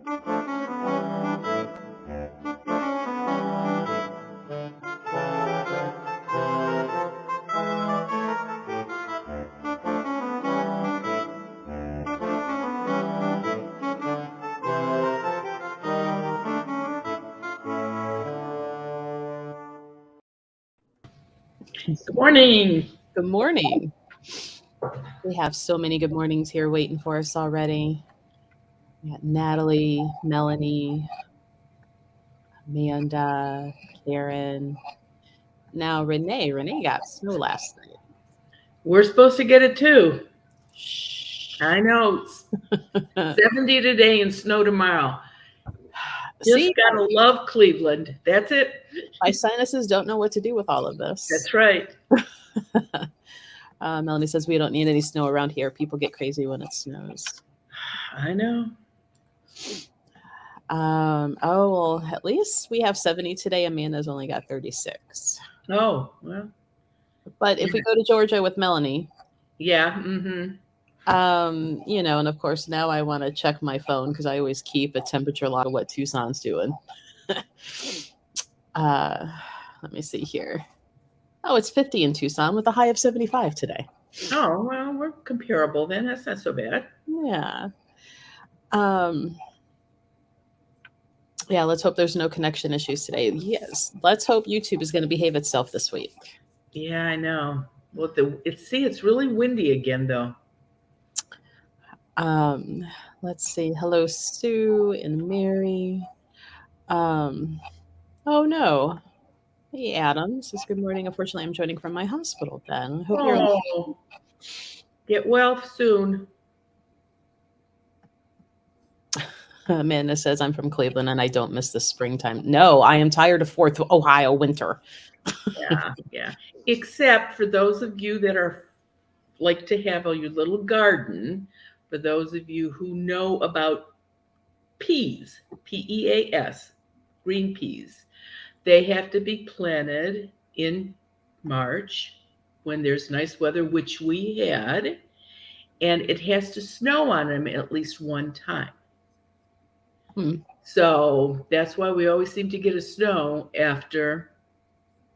Good morning. Good morning. We have so many good mornings here waiting for us already. We got Natalie, Melanie, Amanda, Karen. Now Renee. Renee got snow last night. We're supposed to get it too. Shh. I know. It's 70 today and snow tomorrow. See, Just gotta love Cleveland. That's it. my sinuses don't know what to do with all of this. That's right. Melanie says we don't need any snow around here. People get crazy when it snows. I know. Well, at least we have 70 today. Amanda's only got 36. Oh, well. But if we go to Georgia with Melanie, yeah, mm-hmm. And of course now I want to check my phone because I always keep a temperature log of what Tucson's doing. Let me see here. Oh, it's 50 in Tucson with a high of 75 today. Oh, well, we're comparable then. That's not so bad. Yeah. Yeah, let's hope there's no connection issues today. Yes, let's hope YouTube is going to behave itself this week. Yeah, I know. Well, it's really windy again, though. Let's see. Hello, Sue and Mary. Oh no. Hey, Adam. Says good morning. Unfortunately, I'm joining from my hospital. Then hope you're get well soon. Amanda says I'm from Cleveland and I don't miss the springtime. No, I am tired of 4th Ohio winter. Yeah. Except for those of you that are like to have your little garden. For those of you who know about peas, P-E-A-S, green peas, they have to be planted in March when there's nice weather, which we had, and it has to snow on them at least one time. So that's why we always seem to get a snow after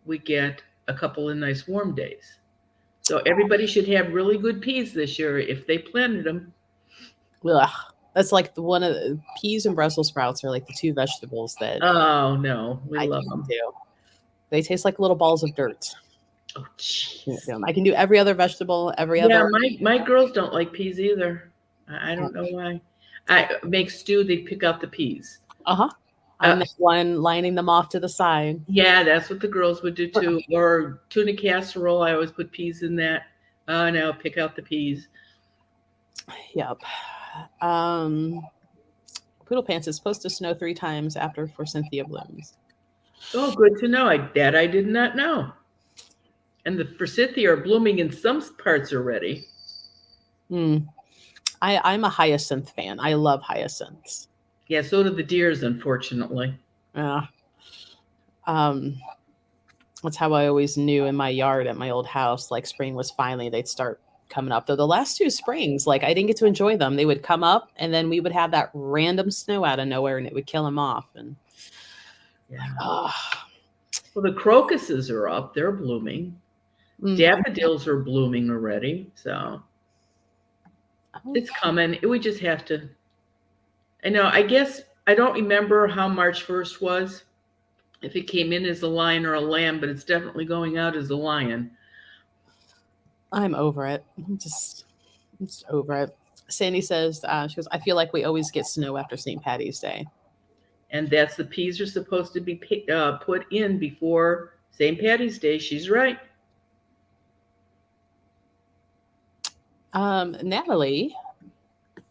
we get a couple of nice warm days. So everybody should have really good peas this year if they planted them. Ugh. That's like one of the peas and Brussels sprouts are like the two vegetables that. Oh no, we love them. Do. They taste like little balls of dirt. Oh, geez. I can do every other vegetable, other. Yeah, my girls don't like peas either. I don't know why. I make stew. They pick out the peas. I'm the one lining them off to the side. Yeah, that's what the girls would do too. Or tuna casserole. I always put peas in that. Now pick out the peas. Yep. Poodle Pants is supposed to snow 3 times after for Cynthia blooms. Oh, good to know. That I did not know. And the forsythia are blooming in some parts already. I'm a hyacinth fan. I love hyacinths. Yeah, so do the deers, unfortunately. Yeah. That's how I always knew in my yard at my old house, like spring was finally, they'd start coming up. Though the last 2 springs, like I didn't get to enjoy them. They would come up and then we would have that random snow out of nowhere and it would kill them off. And well, the crocuses are up. They're blooming. Daffodils are blooming already. So it's coming. We just have to. I guess I don't remember how March 1st was, if it came in as a lion or a lamb, but it's definitely going out as a lion. I'm over it. I'm just over it. Sandy says, she goes, I feel like we always get snow after St. Patty's Day. And that's the peas are supposed to be put in before St. Patty's Day. She's right. Natalie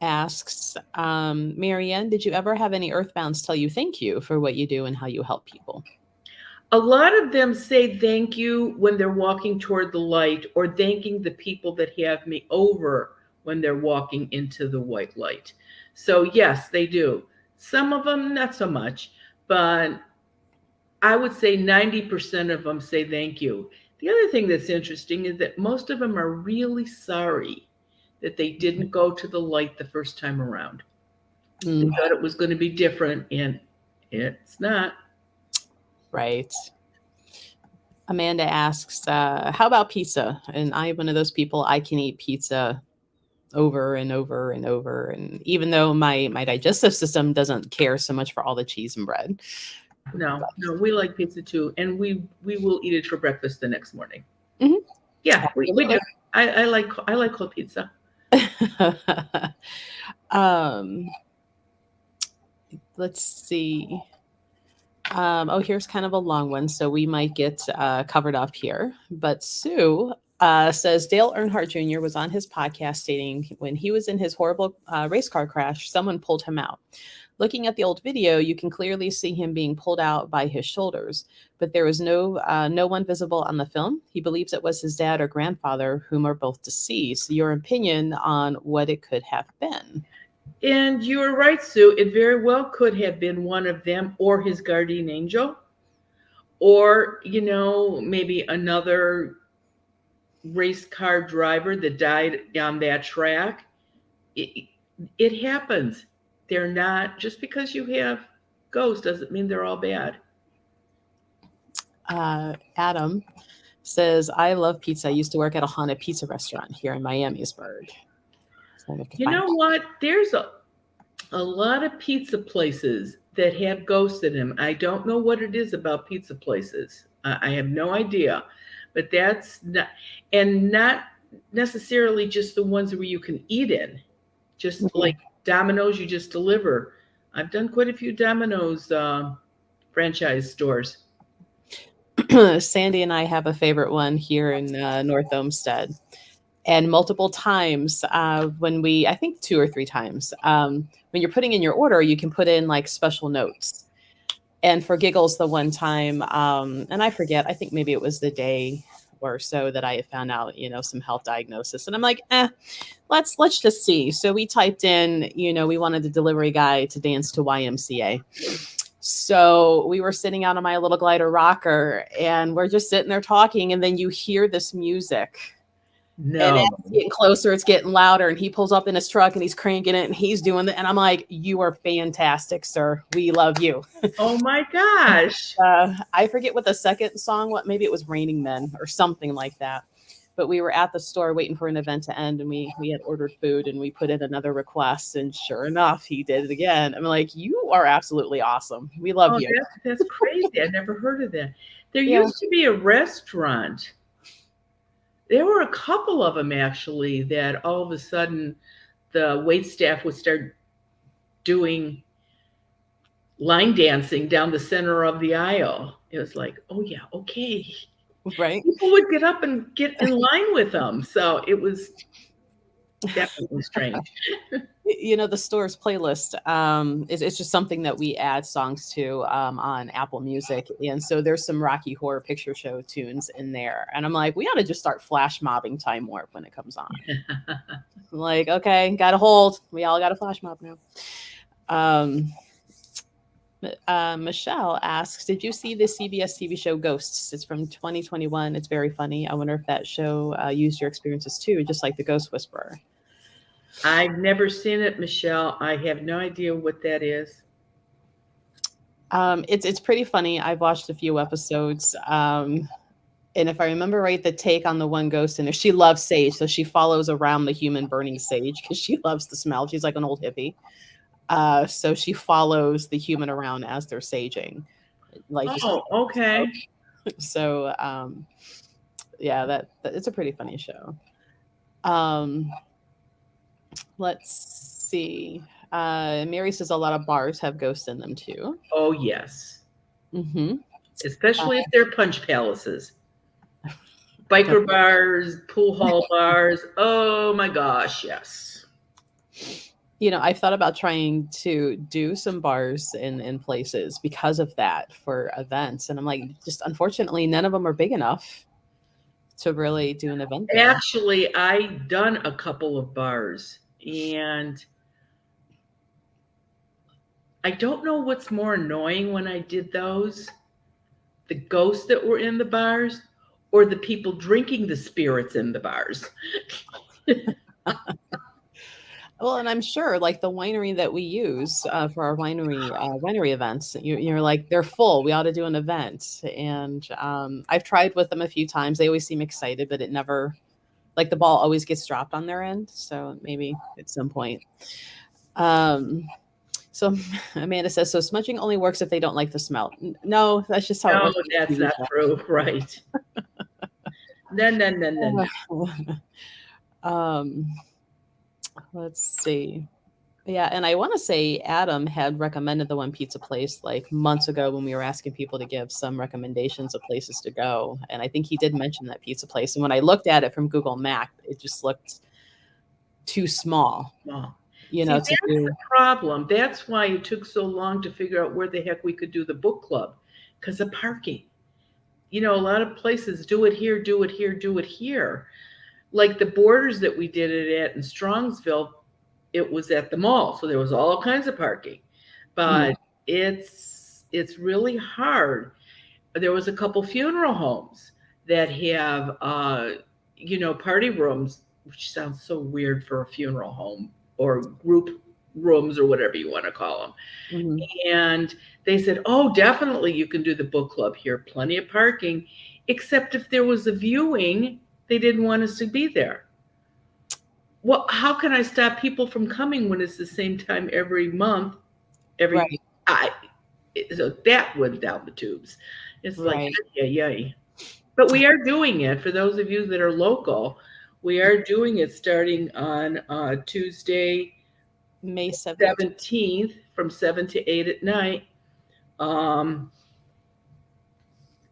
asks, Marianne, did you ever have any earthbounds tell you thank you for what you do and how you help people? A lot of them say thank you when they're walking toward the light, or thanking the people that have me over when they're walking into the white light. So yes, they do. Some of them, not so much, but I would say 90% of them say thank you. The other thing that's interesting is that most of them are really sorry that they didn't go to the light the first time around. We Mm, thought it was going to be different, and it's not. right. Amanda asks, how about pizza? And I'm one of those people, I can eat pizza over and over and over. And even though my digestive system doesn't care so much for all the cheese and bread. No, no, we like pizza too, and we will eat it for breakfast the next morning. Mhm, Yeah, we do. absolutely. I like cold pizza. um, let's see. Oh, here's kind of a long one, so we might get covered up here. But Sue says Dale Earnhardt Jr. was on his podcast stating when he was in his horrible race car crash, someone pulled him out. Looking at the old video, you can clearly see him being pulled out by his shoulders, but there was no one visible on the film. He believes it was his dad or grandfather, whom are both deceased. Your opinion on what it could have been? And you were right, Sue. It very well could have been one of them or his guardian angel, or, maybe another race car driver that died on that track. It, it happens. They're not, just because you have ghosts doesn't mean they're all bad. Adam says, I love pizza. I used to work at a haunted pizza restaurant here in Miamisburg. So I have to You find know what? There's a lot of pizza places that have ghosts in them. I don't know what it is about pizza places. I have no idea. But that's not, and not necessarily just the ones where you can eat in, just that. like Domino's you just deliver. I've done quite a few Domino's franchise stores. Sandy and I have a favorite one here in North Olmsted. And multiple times when I think 2 or 3 times, when you're putting in your order, you can put in like special notes. And for giggles, the one time, and I forget, I think maybe it was the day or so that I had found out, some health diagnosis. And I'm like, let's just see. So we typed in, we wanted the delivery guy to dance to YMCA. So we were sitting out on my little glider rocker and we're just sitting there talking. And then you hear this music. And as No. it's getting closer, it's getting louder. And he pulls up in his truck and he's cranking it and he's doing it. And I'm like, you are fantastic, sir. We love you. Oh my gosh. I forget what the second song, maybe it was Raining Men or something like that. But we were at the store waiting for an event to end and we had ordered food and we put in another request. And sure enough, he did it again. I'm like, you are absolutely awesome. We love Oh, you. that's crazy. I never heard of that. There Yeah. used to be a restaurant. There were a couple of them actually that all of a sudden the wait staff would start doing line dancing down the center of the aisle. It was like, oh yeah, okay. Right. People would get up and get in line with them. So it was definitely strange. The store's playlist it's just something that we add songs to on Apple Music, and so there's some Rocky Horror Picture Show tunes in there, and I'm like, we ought to just start flash mobbing Time Warp when it comes on. I'm like, okay, got to hold. We all got a flash mob now. Michelle asks, did you see the CBS TV show Ghosts? It's from 2021. It's very funny. I wonder if that show used your experiences too, just like The Ghost Whisperer. I've never seen it, Michelle. I have no idea what that is. It's pretty funny. I've watched a few episodes. And if I remember right, the take on the one ghost in there, she loves sage. So she follows around the human burning sage because she loves the smell. She's like an old hippie. So she follows the human around as they're saging. Like just okay. so yeah, that it's a pretty funny show. Let's see. Mary says a lot of bars have ghosts in them too. Oh yes. Mm-hmm. Especially if they're punch palaces. Biker bars, pool hall bars. Oh my gosh, yes. I've thought about trying to do some bars in places because of that for events. And I'm like, just unfortunately, none of them are big enough to really do an event there. Actually, I done a couple of bars, and I don't know what's more annoying when I did those, the ghosts that were in the bars or the people drinking the spirits in the bars. Well, and I'm sure like the winery that we use for our winery events, you're like, they're full. We ought to do an event. And I've tried with them a few times. They always seem excited, but it never, like the ball always gets dropped on their end. So maybe at some point. Um, so Amanda says, so smudging only works if they don't like the smell. No, that's just how it No, works on that's TV not true. Right. No, no, no, no, no. shows. Let's see. Yeah, and I want to say Adam had recommended the one pizza place like months ago when we were asking people to give some recommendations of places to go. And I think he did mention that pizza place. And when I looked at it from Google Map, it just looked too small, Well, you see, know, to that's the do. problem. That's why it took so long to figure out where the heck we could do the book club because of parking. You know, a lot of places do it here, do it here, do it here. Like the Borders that we did it at in Strongsville, it was at the mall, so there was all kinds of parking. Mhm, But it's really hard. There was a couple funeral homes that have party rooms, which sounds so weird for a funeral home or group rooms or whatever you want to call them. mhm. And they said, oh, definitely you can do the book club here, plenty of parking, except if there was a viewing, they didn't want us to be there. Well, how can I stop people from coming when it's the same time every month? Every Right, I So that went down the tubes. It's like, right. yeah, yeah. But we are doing it for those of you that are local. We are doing it starting on Tuesday, May 17th. 17th from 7 to 8 at night. Um,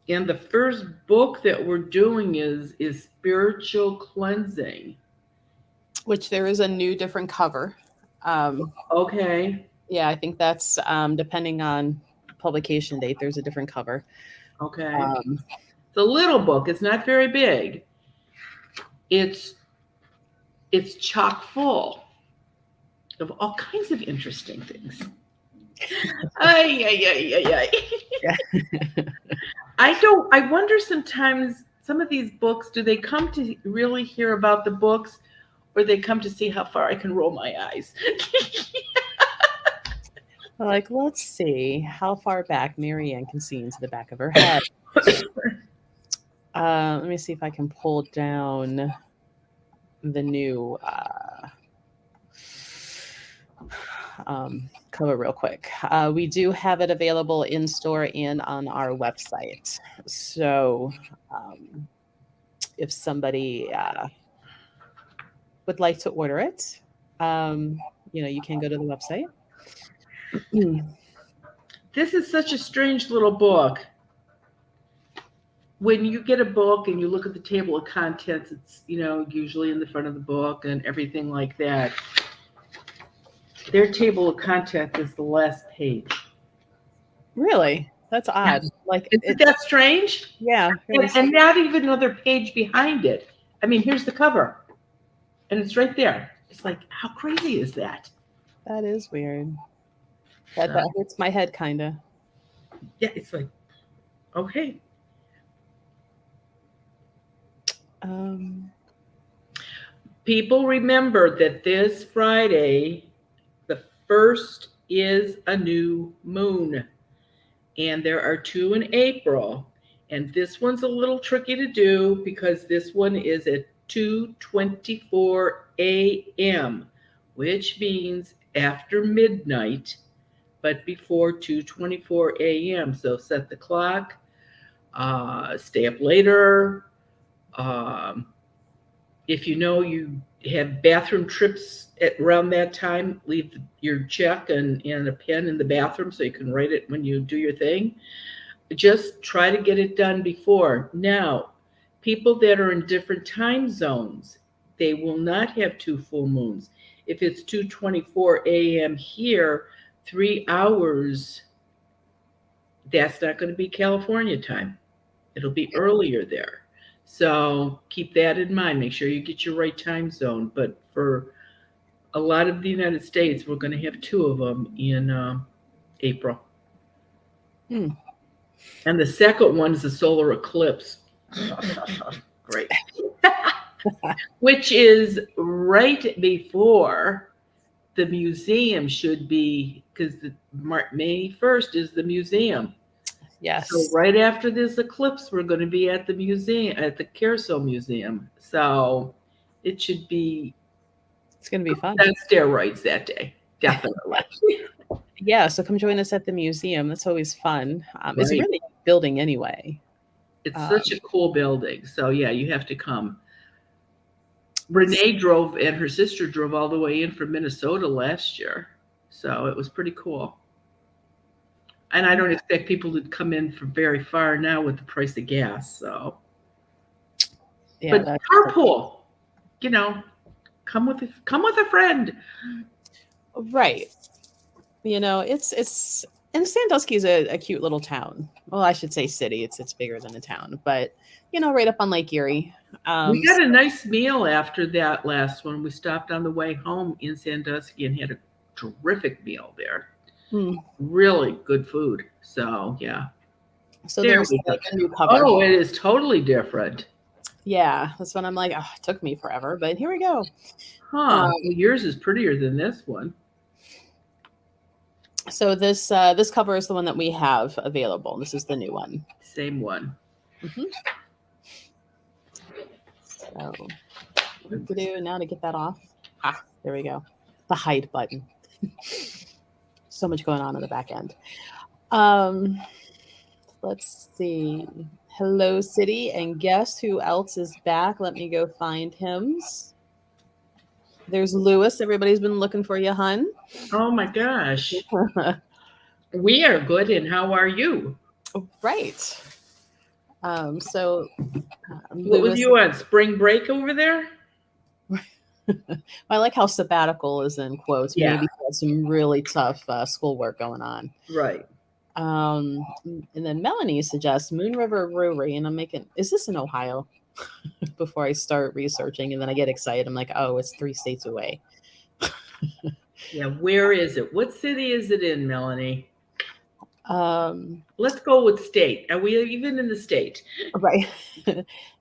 and the first book that we're doing is Spiritual Cleansing. Which there is a new different cover. Um, Okay. yeah, I think that's depending on publication date, there's a different cover. Okay. Um, It's a little book. It's not very big. It's it's chock full of all kinds of interesting things. Ay, ay, ay, ay, ay. yeah. I wonder sometimes some of these books, do they come to really hear about the books or they come to see how far I can roll my eyes? Like, let's see how far back Marianne can see into the back of her head. Let me see if I can pull down the new cover real quick. We do have it available in store and on our website. So if somebody would like to order it, you can go to the website. This is such a strange little book. When you get a book and you look at the table of contents, it's, usually in the front of the book and everything like that. Their table of contents is the last page. Really? That's odd. Like Isn't that strange? yeah, really. And not even another page behind it. I mean, here's the cover, and it's right there. It's like, how crazy is that? That is weird. That hurts my head kind of. Yeah, it's like, okay. People remember that this Friday, the first is a new moon, and there are two in April. And this one's a little tricky to do because this one is at 2:24 a.m., which means after midnight, but before 2:24 a.m. So set the clock, stay up later. If you know you have bathroom trips around that time, leave your check and a pen in the bathroom so you can write it when you do your thing. Just try to get it done before. Now, people that are in different time zones, they will not have two full moons. If it's 2:24 a.m. here, 3 hours, that's not going to be California time. It'll be earlier there. So keep that in mind. Make sure you get your right time zone. But for a lot of the United States, we're going to have two of them in April. Hmm. And the second one is a solar eclipse. Great. Which is right before the museum should be, because the May 1st is the museum. So Yes. right after this eclipse, we're going to be at the museum, at the Carousel Museum. So it should be It's going to be fun. on steroids that day, definitely. Yeah. So come join us at the museum. That's always fun. It's a Right. really neat building anyway. It's such Um, a cool building. So yeah, you have to come. Renee drove and her sister drove all the way in from Minnesota last year. So it was pretty cool. And I don't expect people to come in from very far now with the price of gas. So, yeah, but that's carpool, you know, come with a friend. right. It's and Sandusky is a cute little town. Well, I should say city. It's bigger than a town, but right up on Lake Erie. We So, got a nice meal after that last one. We stopped on the way home in Sandusky and had a terrific meal there. hmm. Really good food. So yeah, So there there's we go. like a new cover. Oh, it is totally different. Yeah, that's when I'm like, oh, it took me forever, but here we go. Huh. Um, Well, yours is prettier than this one. so this cover is the one that we have available. This is the new one. Same one. Hmm. So what to do now to get that off? Ah, there we go. The hide button. So much going on in the back end. Um, let's see. Hello, City, and guess who else is back? Let me go find him. There's Lewis. Everybody's been looking for you, hun. Oh my gosh. We are good, and how are you? Right. So What was Lewis, you on spring break over there? I like how sabbatical is in quotes. Yeah. Maybe he had some really tough schoolwork going on. Right. And then Melanie suggests Moon River Brewery, and I'm making, is this in Ohio? Before I start researching, and then I get excited. I'm like, oh, it's 3 states away. Yeah. Where is it? What city is it in, Melanie? Um, Let's go with state. Are we even in the state? right.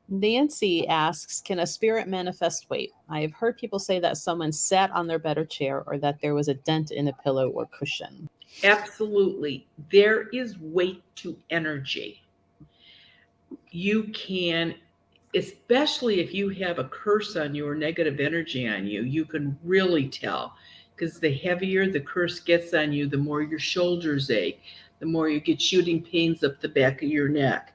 Nancy asks, can a spirit manifest weight? I have heard people say that someone sat on their bed or chair, or that there was a dent in a pillow or cushion. Absolutely. There is weight to energy. You can, especially if you have a curse on you or negative energy on you, you can really tell, because the heavier the curse gets on you, the more your shoulders ache, the more you get shooting pains up the back of your neck.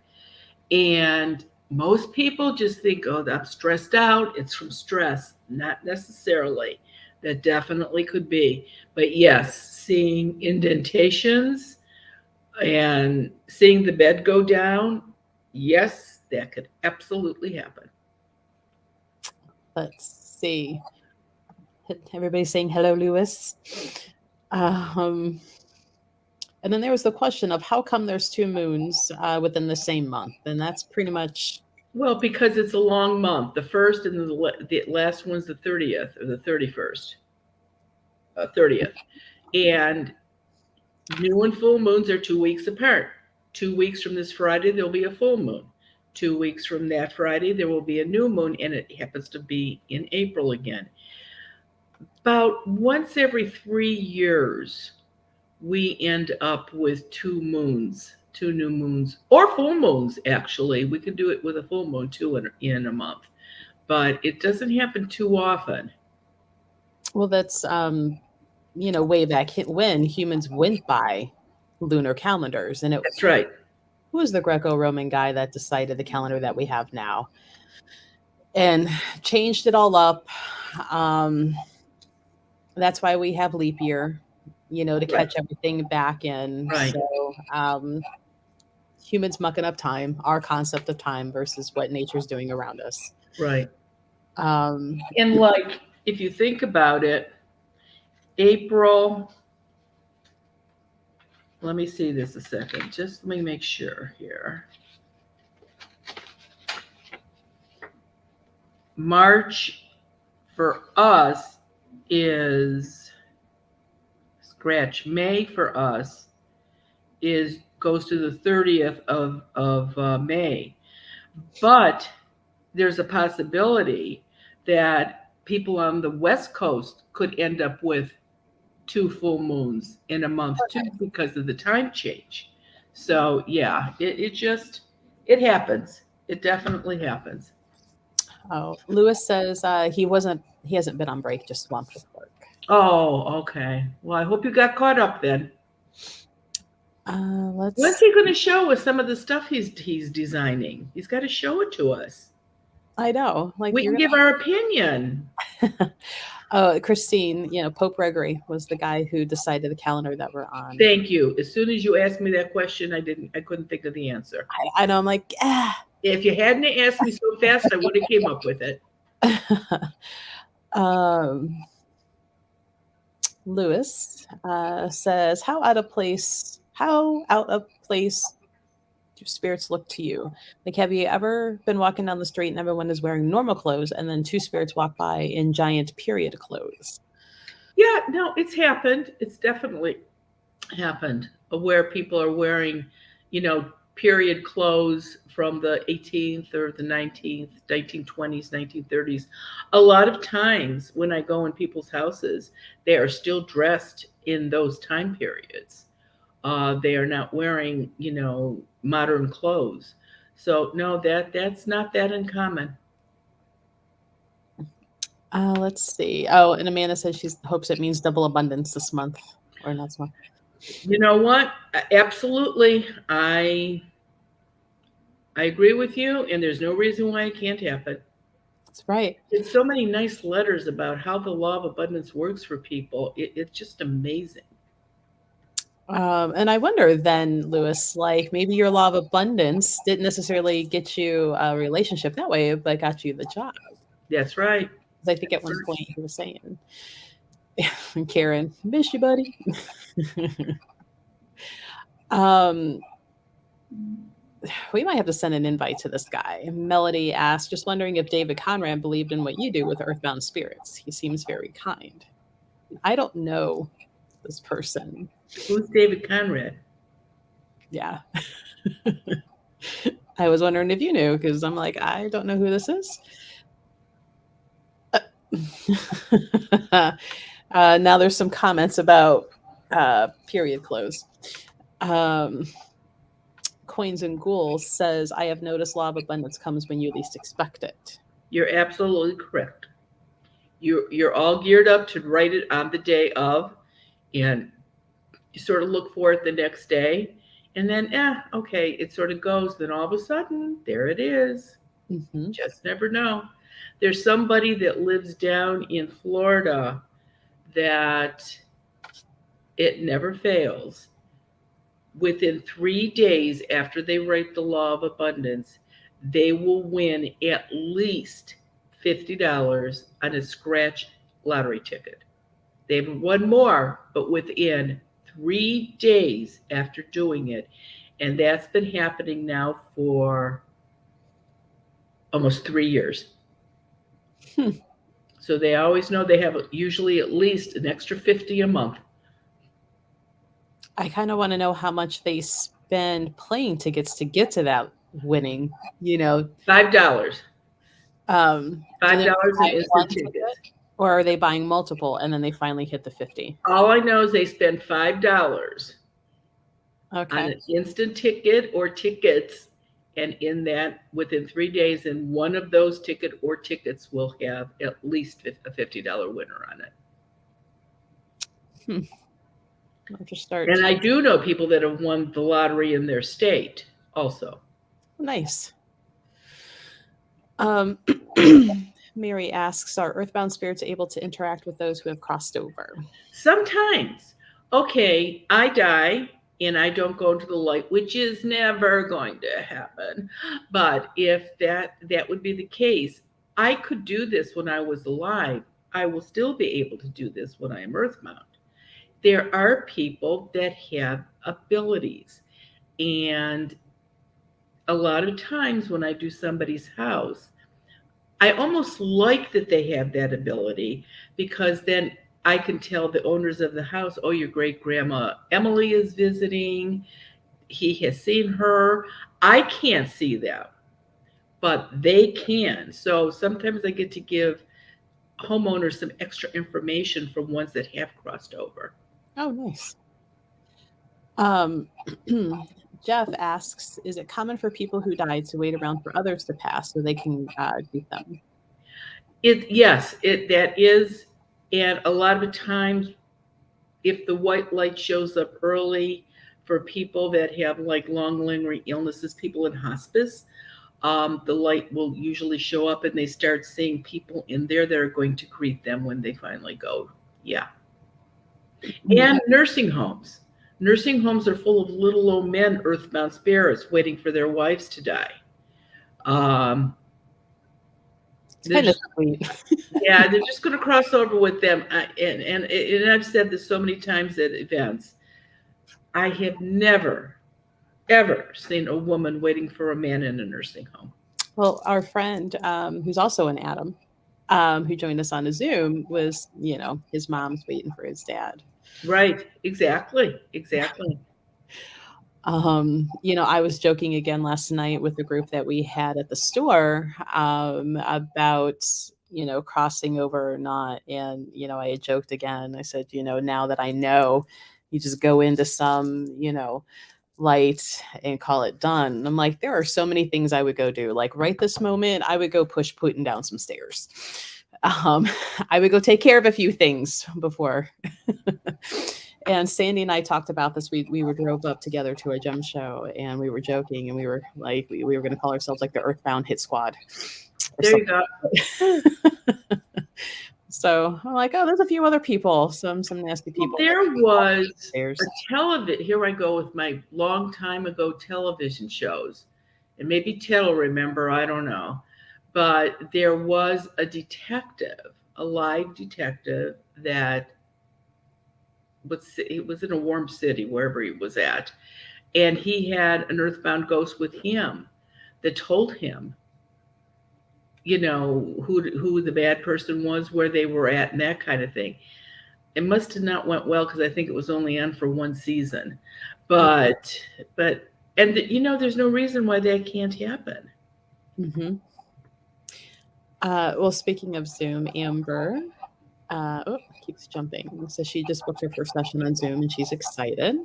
And most people just think, oh, I'm stressed out. It's from stress. Not necessarily. That definitely could be. But yes, seeing indentations and seeing the bed go down, yes, that could absolutely happen. Let's see. Everybody's saying hello, Lewis. And then there was the question of how come there's 2 moons within the same month, and that's pretty much. Well, because it's a long month. The first and the last one's the 30th or the 31st. 30th. And new and full moons are 2 weeks apart. 2 weeks from this Friday, there'll be a full moon. 2 weeks from that Friday, there will be a new moon, and it happens to be in April again. About once every 3 years, we end up with 2 moons, 2 new moons, or full moons, actually. We could do it with a full moon too in a month, but it doesn't happen too often. Well, that's way back when humans went by lunar calendars, and That's right. who was the Greco-Roman guy that decided the calendar that we have now and changed it all up. That's why we have leap year, to catch everything back in. Right. So humans mucking up time, our concept of time versus what nature's doing around us. Right. And like, if you think about it, April, let me see this a second. Just let me make sure here. March for us is scratch. May for us goes to the 30th of May. But there's a possibility that people on the West Coast could end up with 2 full moons in a month too because of the time change. So yeah, it just it happens. It definitely happens. Oh, Lewis says he hasn't been on break, just swamped with work. Oh, okay. Well, I hope you got caught up then. When's Let's he going to show us some of the stuff he's designing? He's got to show it to us. I know, like We can you're give our opinion. gonna. Oh, Christine, Pope Gregory was the guy who decided the calendar that we're on. Thank you. As soon as you asked me that question, I couldn't think of the answer. I know I'm like, If you hadn't asked me so fast, I would have came up with it. um, Lewis says, how out of place do spirits look to you? Like, have you ever been walking down the street and everyone is wearing normal clothes and then two spirits walk by in giant period clothes? Yeah, no, it's happened. It's definitely happened where people are wearing, you know, period clothes from the 18th or the 19th, 1920s, 1930s. A lot of times when I go in people's houses, they are still dressed in those time periods. They are not wearing, modern clothes. So no, that's not that uncommon. Let's see. Oh, and Amanda says she hopes it means double abundance this month or next month. You know what? Absolutely. I agree with you, and there's no reason why it can't happen. That's right. It's so many nice letters about how the law of abundance works for people. It's just amazing. And I wonder then, Lewis, like maybe your law of abundance didn't necessarily get you a relationship that way, but got you the job. That's right. Because I think at one point he was saying, Karen, miss you, buddy. We might have to send an invite to this guy. Melody asked, just wondering if David Conrad believed in what you do with earthbound spirits. He seems very kind. I don't know this person. Who's David Conrad? Yeah. I was wondering if you knew, because I'm like, I don't know who this is. Now there's some comments about period clothes. Coins and Ghouls says, I have noticed law of abundance comes when you least expect it. You're absolutely correct. You're all geared up to write it on the day of, and you sort of look for it the next day, and then okay, it sort of goes. Then all of a sudden, there it is. Mm-hmm. Just never know. There's somebody that lives down in Florida that it never fails. Within 3 days after they write the law of abundance, they will win at least $50 on a scratch lottery ticket. They've won more, but within 3 days after doing it. And that's been happening now for almost 3 years. So they always know they have usually at least an extra 50 a month. I kind of want to know how much they spend playing tickets to get to that winning, $5. $5 in instant ticket, tickets. or are they buying multiple and then they finally hit the 50? All I know is they spend $5 on Okay. an instant ticket or tickets, and in that, within 3 days, and one of those ticket or tickets will have at least a $50 winner on it. I'll just start. And I do know people that have won the lottery in their state also. Nice. Mary asks, are earthbound spirits able to interact with those who have crossed over? Sometimes. Okay, I die and I don't go into the light, which is never going to happen. But if that would be the case, I could do this when I was alive. I will still be able to do this when I am earthbound. There are people that have abilities, and a lot of times when I do somebody's house, I almost like that they have that ability, because then I can tell the owners of the house, oh, your great grandma Emily is visiting. He has seen her. I can't see them, but they can. So sometimes I get to give homeowners some extra information from ones that have crossed over. Oh, nice. Um, Jeff asks, is it common for people who died to wait around for others to pass so they can greet them? Yes, that is, and a lot of times, if the white light shows up early for people that have like long lingering illnesses, people in hospice, the light will usually show up, and they start seeing people in there that are going to greet them when they finally go. Yeah, and nursing homes. Nursing homes are full of little old men, earthbound spirits, waiting for their wives to die. Um, It's they're kind of just sweet. Yeah, they're just going to cross over with them. And I've said this so many times at events. I have never, ever seen a woman waiting for a man in a nursing home. Well, our friend, who's also an Adam, who joined us on a Zoom, was, his mom's waiting for his dad. Right, exactly, exactly. I was joking again last night with the group that we had at the store about, crossing over or not. And, I had joked again. I said, now that I know, you just go into some, light and call it done. And I'm like, there are so many things I would go do. Like right this moment, I would go push Putin down some stairs. Um, I would go take care of a few things before. And Sandy and I talked about this. We were drove up together to a gem show, and we were joking, and we were like, we were going to call ourselves like the Earthbound Hit Squad. There you go. So I'm like, oh, there's a few other people, some nasty people. Well, there was There's a television. Here I go with my long time ago television shows, and maybe Ted will remember. I don't know, but there was a detective, a live detective that it was in a warm city wherever he was at, and he had an earthbound ghost with him that told him, who the bad person was, where they were at, and that kind of thing. It must have not went well because I think it was only on for one season, but there's no reason why that can't happen. Mm-hmm. Well, speaking of Zoom, Amber keeps jumping. So she just booked her first session on Zoom, and she's excited.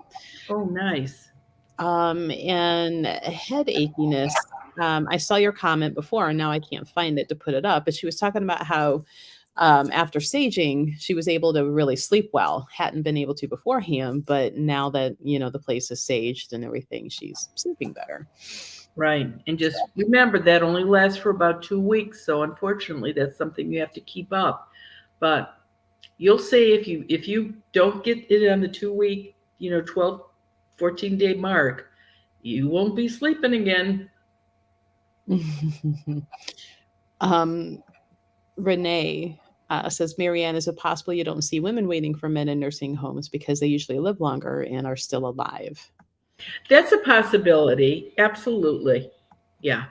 Oh, nice. And head achiness. I saw your comment before, and now I can't find it to put it up. But she was talking about how after saging, she was able to really sleep well. Hadn't been able to beforehand, but now that the place is saged and everything, she's sleeping better. Right. And just remember that only lasts for about 2 weeks. So unfortunately, that's something you have to keep up. But you'll see if you don't get it on the 2 week, 12, 14-day mark, you won't be sleeping again. Renee says, Marianne, is it possible you don't see women waiting for men in nursing homes because they usually live longer and are still alive? That's a possibility. Absolutely. Yeah.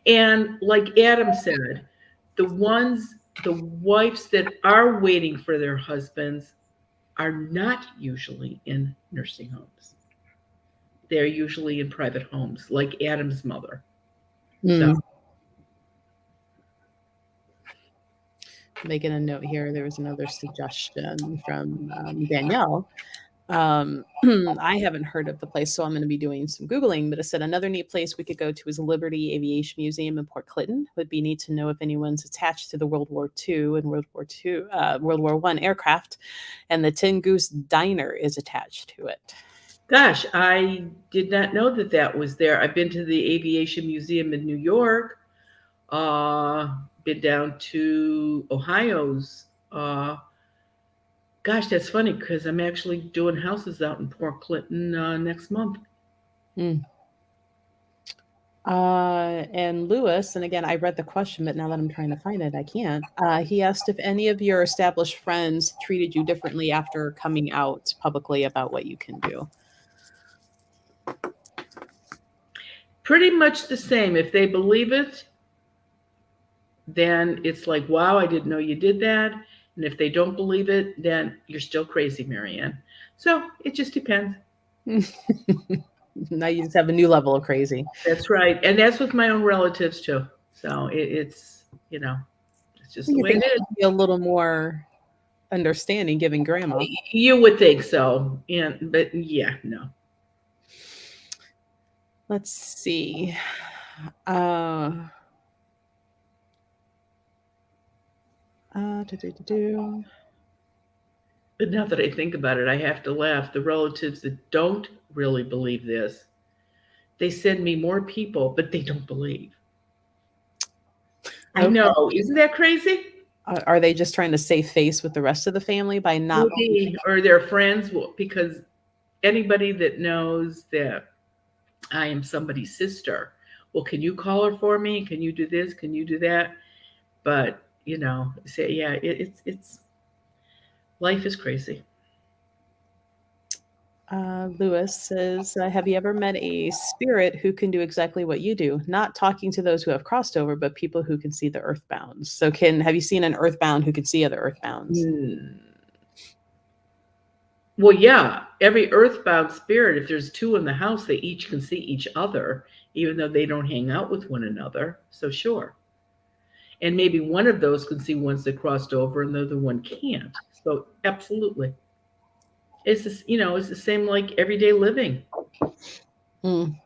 And like Adam said, the wives that are waiting for their husbands are not usually in nursing homes. They're usually in private homes, like Adam's mother. So making a note here, there was another suggestion from Danielle. I haven't heard of the place, so I'm going to be doing some Googling, but it said another neat place we could go to is Liberty Aviation Museum in Port Clinton. Would be neat to know if anyone's attached to the World War II and World War I aircraft, and the Tin Goose Diner is attached to it. Gosh, I did not know that was there. I've been to the Aviation Museum in New York. Been down to Ohio's. Gosh, that's funny because I'm actually doing houses out in Port Clinton next month. And Lewis, and again, I read the question, but now that I'm trying to find it, I can't. He asked if any of your established friends treated you differently after coming out publicly about what you can do. Pretty much the same. If they believe it, then it's like, wow, I didn't know you did that. And if they don't believe it, then you're still crazy, Marianne. So it just depends. Now you just have a new level of crazy. That's right. And that's with my own relatives too. So it's, It's just the You way think it is. she'd be a little more understanding given grandma? You would think so. But yeah, no. Let's see. Uh, do. But now that I think about it, I have to laugh. The relatives that don't really believe this, they send me more people, but they don't believe. I Okay. know. Isn't that crazy? Are they just trying to save face with the rest of the family by not? Maybe, or their friends will, because anybody that knows that I am somebody's sister, well, can you call her for me? Can you do this? Can you do that? But say, yeah, it's life is crazy. Lewis says, "Have you ever met a spirit who can do exactly what you do? Not talking to those who have crossed over, but people who can see the earthbounds. So, have you seen an earthbound who can see other earthbounds?" Hmm. Well, yeah, every earthbound spirit, if there's two in the house, they each can see each other, even though they don't hang out with one another. So, sure. And maybe one of those can see ones that crossed over and the other one can't. So, absolutely. It's just, it's the same like everyday living. Mm.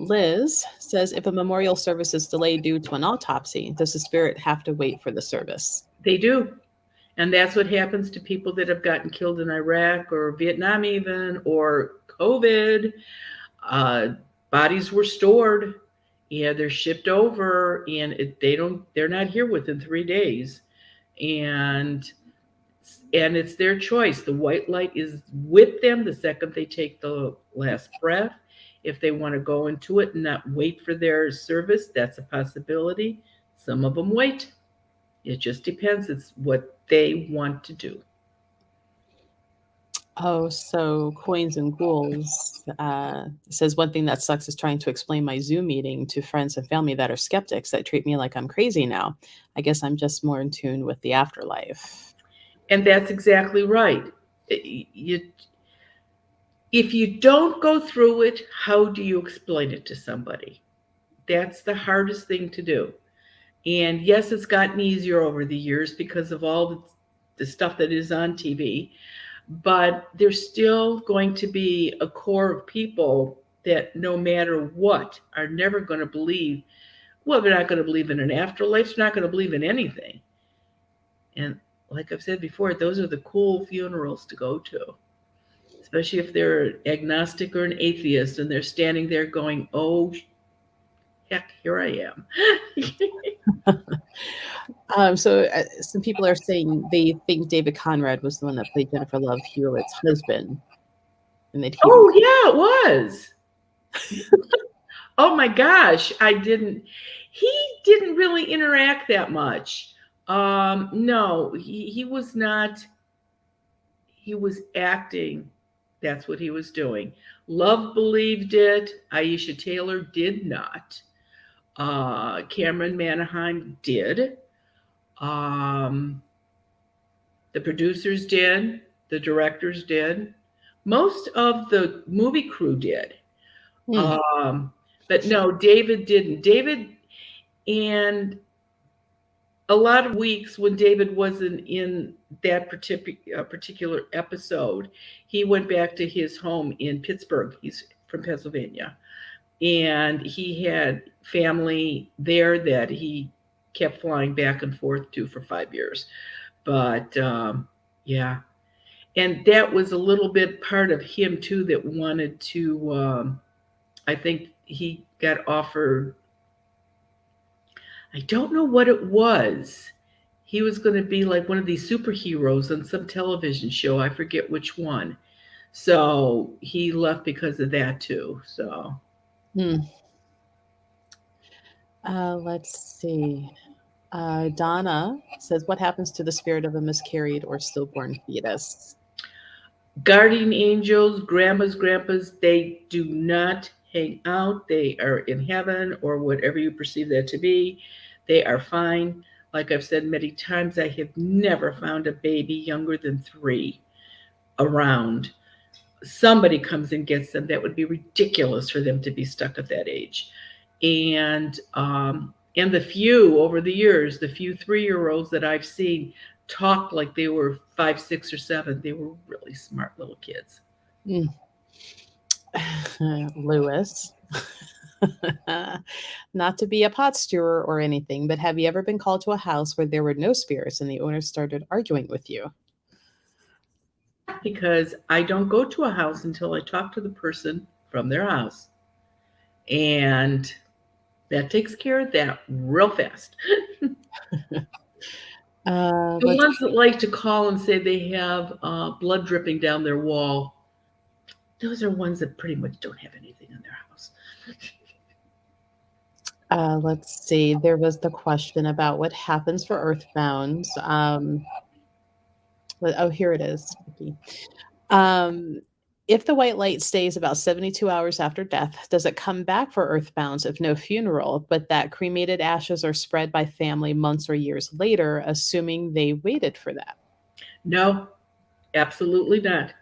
Liz says, "If a memorial service is delayed due to an autopsy, does the spirit have to wait for the service?" They do. And that's what happens to people that have gotten killed in Iraq or Vietnam, even, or COVID. Uh, Bodies were stored. Yeah, they're shipped over, and they're not here within 3 days. And it's their choice. The white light is with them the second they take the last breath. If they want to go into it and not wait for their service, that's a possibility. Some of them wait. It just depends. It's what they want to do. Oh, so Coins and Ghouls says, "One thing that sucks is trying to explain my Zoom meeting to friends and family that are skeptics that treat me like I'm crazy now. I guess I'm just more in tune with the afterlife." And that's exactly right. If you don't go through it, how do you explain it to somebody? That's the hardest thing to do. And yes, it's gotten easier over the years because of all the stuff that is on TV, but there's still going to be a core of people that no matter what are never going to believe. Well, they're not going to believe in an afterlife, they're not going to believe in anything. And like I've said before, those are the cool funerals to go to, especially if they're agnostic or an atheist and they're standing there going, oh, heck, here I am. So some people are saying they think David Conrad was the one that played Jennifer Love Hewitt's husband, and that he was. Oh, yeah, it was. Oh my gosh, he didn't really interact that much. No, he was not, he was acting. That's what he was doing. Love believed it. Aisha Taylor did not. Cameron Manheim did. Um, the producers did. The directors did. Most of the movie crew did. Hmm. But no, David didn't. David, and a lot of weeks when David wasn't in that particular episode, he went back to his home in Pittsburgh. He's from Pennsylvania. And he had family there that he kept flying back and forth to for 5 years. But yeah, and that was a little bit part of him too that wanted to. I think he got offered. I don't know what it was. He was going to be like one of these superheroes on some television show. I forget which one. So he left because of that too. So Hmm. Let's see. Donna says, "What happens to the spirit of a miscarried or stillborn fetus?" guardian angels, grandmas, grandpas, they do not hang out. They are in heaven or whatever you perceive that to be. They are fine. Like I've said many times, I have never found a baby younger than 3 around. Somebody comes and gets them. That would be ridiculous for them to be stuck at that age. And And the few over the years, the few 3-year-olds that I've seen talk like they were 5, 6, or 7, they were really smart little kids. Mm. Lewis. Not to be a pot stirrer or anything, but have you ever been called to a house where there were no spirits and the owner started arguing with you? Because I don't go to a house until I talk to the person from their house. And that takes care of that real fast. The Let's ones that like to call and say they have blood dripping down their wall, those are ones that pretty much don't have anything in their house. let's see. There was the question about what happens for earthbound. Oh, here it is. Vicky. Um, if the white light stays about 72 hours after death, does it come back for earthbounds if no funeral, but that cremated ashes are spread by family months or years later, assuming they waited for that? No, absolutely not.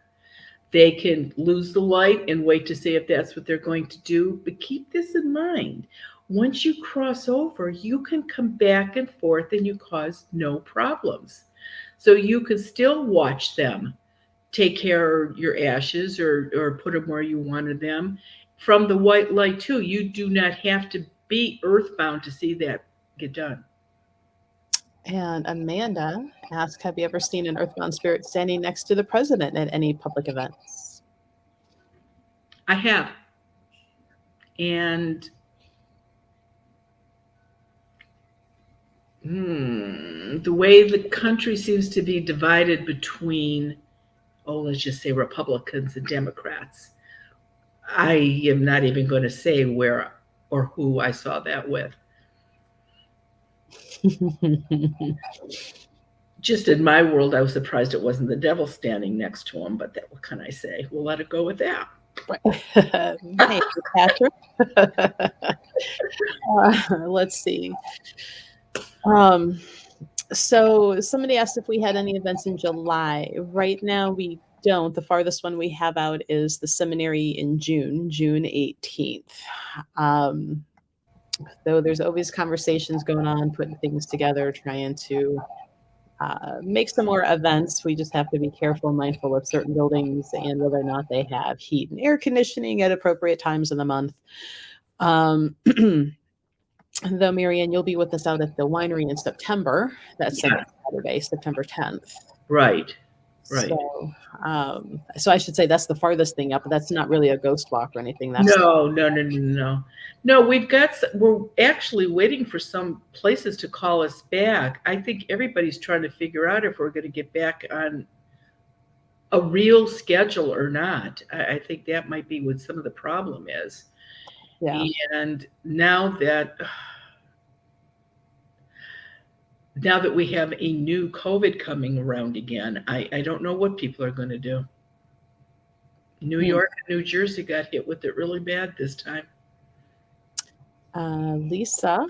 They can lose the light and wait to see if that's what they're going to do. But keep this in mind. Once you cross over, you can come back and forth and you cause no problems. So you can still watch them take care of your ashes or put them where you wanted them. From the white light, too, you do not have to be earthbound to see that get done. And Amanda asked, have you ever seen an earthbound spirit standing next to the president at any public events? I have. And the way the country seems to be divided between, oh, let's just say Republicans and Democrats, I am not even going to say where or who I saw that with. Just in my world, I was surprised it wasn't the devil standing next to him, but that, what can I say? We'll let it go with that. Hey, Patrick. Let's see. So somebody asked if we had any events in July. Right now, we don't. The farthest one we have out is the seminary in June 18th. Though there's always conversations going on, putting things together, trying to make some more events. We just have to be careful and mindful of certain buildings and whether or not they have heat and air conditioning at appropriate times in the month. Though, Marianne, you'll be with us out at the winery in September. That's Yeah, Saturday, September 10th. right, right. So I should say that's the farthest thing up, but that's not really a ghost walk or anything. That's No. No, we're actually waiting for some places to call us back. I think everybody's trying to figure out if we're going to get back on a real schedule or not. I think that might be what some of the problem is. yeah. And now that we have a new COVID coming around again, I don't know what people are going to do. New York and New Jersey got hit with it really bad this time. Lisa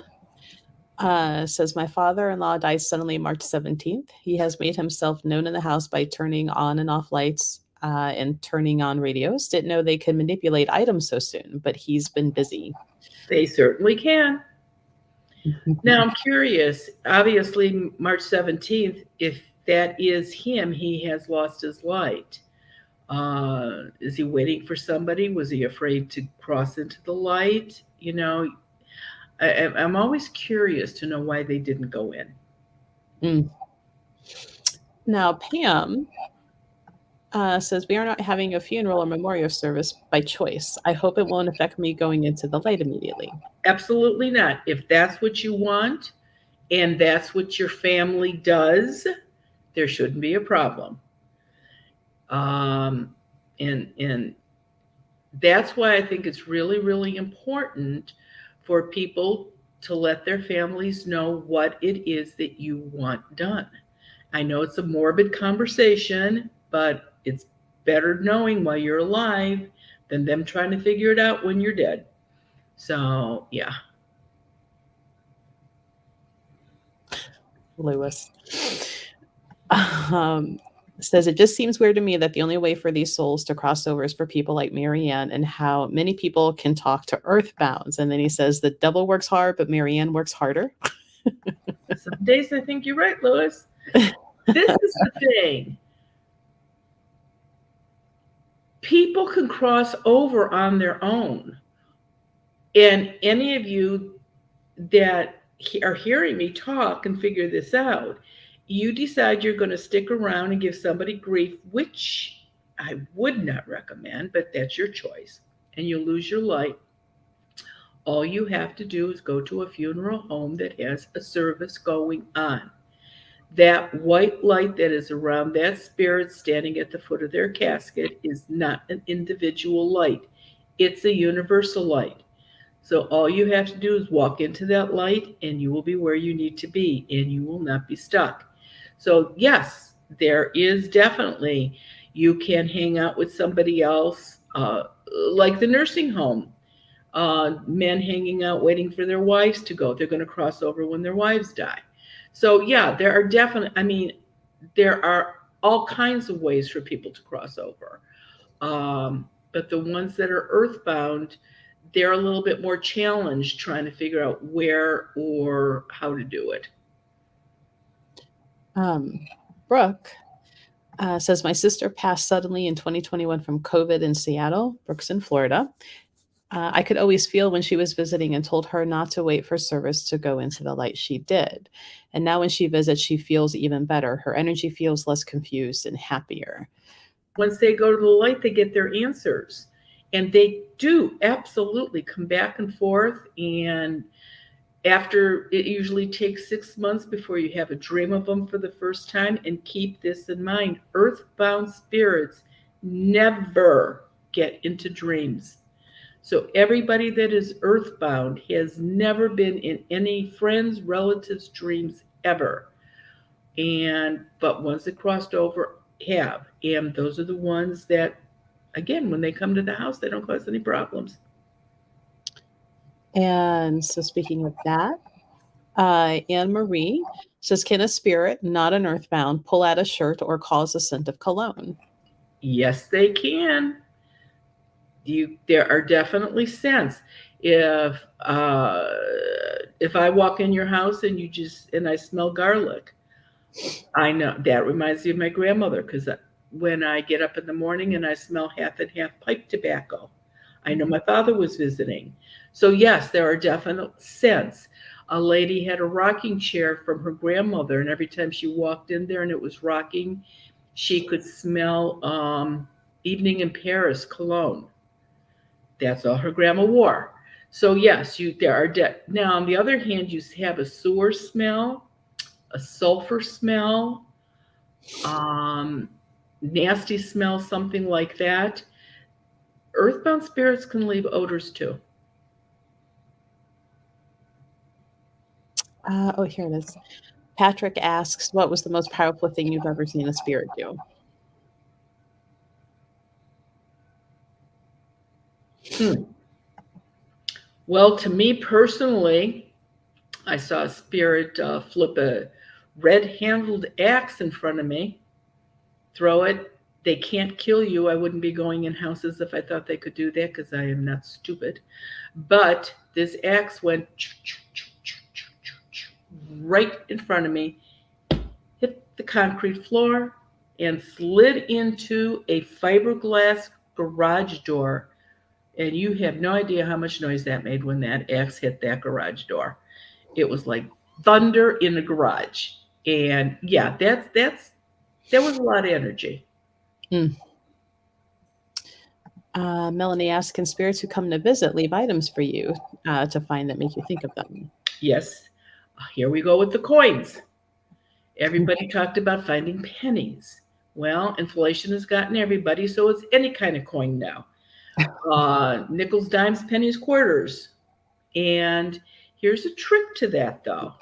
says, my father-in-law died suddenly March 17th. He has made himself known in the house by turning on and off lights and turning on radios. Didn't know they could manipulate items so soon, but he's been busy. They certainly can. Now I'm curious. Obviously, March 17th, if that is him, he has lost his light. Is he waiting for somebody? Was he afraid to cross into the light? I'm always curious to know why they didn't go in. Now, Pam says, we are not having a funeral or memorial service by choice. I hope it won't affect me going into the light immediately. Absolutely not. If that's what you want and that's what your family does, there shouldn't be a problem. And that's why I think it's really, really important for people to let their families know what it is that you want done. I know it's a morbid conversation, but it's better knowing while you're alive than them trying to figure it out when you're dead. So, yeah. Lewis. Says it just seems weird to me that the only way for these souls to cross over is for people like Marianne, and how many people can talk to earthbounds. And then he says the devil works hard, but Marianne works harder. Some days I think you're right, Lois. This is the thing. People can cross over on their own. And any of you that are hearing me talk and figure this out, you decide you're going to stick around and give somebody grief, which I would not recommend, but that's your choice. And you lose your light. All you have to do is go to a funeral home that has a service going on. That white light that is around that spirit standing at the foot of their casket is not an individual light, it's a universal light. So all you have to do is walk into that light and you will be where you need to be and you will not be stuck. So, yes, there is definitely, you can hang out with somebody else, like the nursing home. Men hanging out waiting for their wives to go. They're going to cross over when their wives die. So, yeah, there are definitely, I mean, there are all kinds of ways for people to cross over. But the ones that are earthbound, they're a little bit more challenged trying to figure out where or how to do it. Brooke says my sister passed suddenly in 2021 from COVID in Seattle. Brooke's in Florida. I could always feel when she was visiting and told her not to wait for service to go into the light. She did. And now when she visits, she feels even better. Her energy feels less confused and happier. Once they go to the light, they get their answers. And they do absolutely come back and forth. And after, it usually takes 6 months before you have a dream of them for the first time. And keep this in mind, earthbound spirits never get into dreams. So everybody that is earthbound has never been in any friends, relatives' dreams ever. And but ones that crossed over have. And those are the ones that, again, when they come to the house, they don't cause any problems. And so, speaking of that, Anne Marie says, can a spirit, not an earthbound, pull out a shirt or cause a scent of cologne? Yes, they can. There are definitely scents. If if I walk in your house and I smell garlic, I know that reminds me of my grandmother because when I get up in the morning and I smell half and half pipe tobacco, I know my father was visiting. So, yes, there are definite scents. A lady had a rocking chair from her grandmother, and every time she walked in there and it was rocking, she could smell Evening in Paris cologne. That's all her grandma wore. So, yes, there are. Now, on the other hand, you have a sewer smell, a sulfur smell, um, nasty smell, something like that. Earthbound spirits can leave odors too. Oh, here it is. Patrick asks, what was the most powerful thing you've ever seen a spirit do? Hmm. Well, to me personally, I saw a spirit flip a red handled axe in front of me, throw it. They can't kill you. I wouldn't be going in houses if I thought they could do that because I am not stupid. But this axe went right in front of me, hit the concrete floor, and slid into a fiberglass garage door. And you have no idea how much noise that made when that axe hit that garage door. It was like thunder in the garage. And yeah, that was a lot of energy. Mm. Melanie asks, can spirits who come to visit leave items for you to find that make you think of them? Yes, here we go with the coins. Everybody talked about finding pennies. Well, inflation has gotten everybody, so it's any kind of coin now. Nickels, dimes, pennies, quarters. And here's a trick to that, though.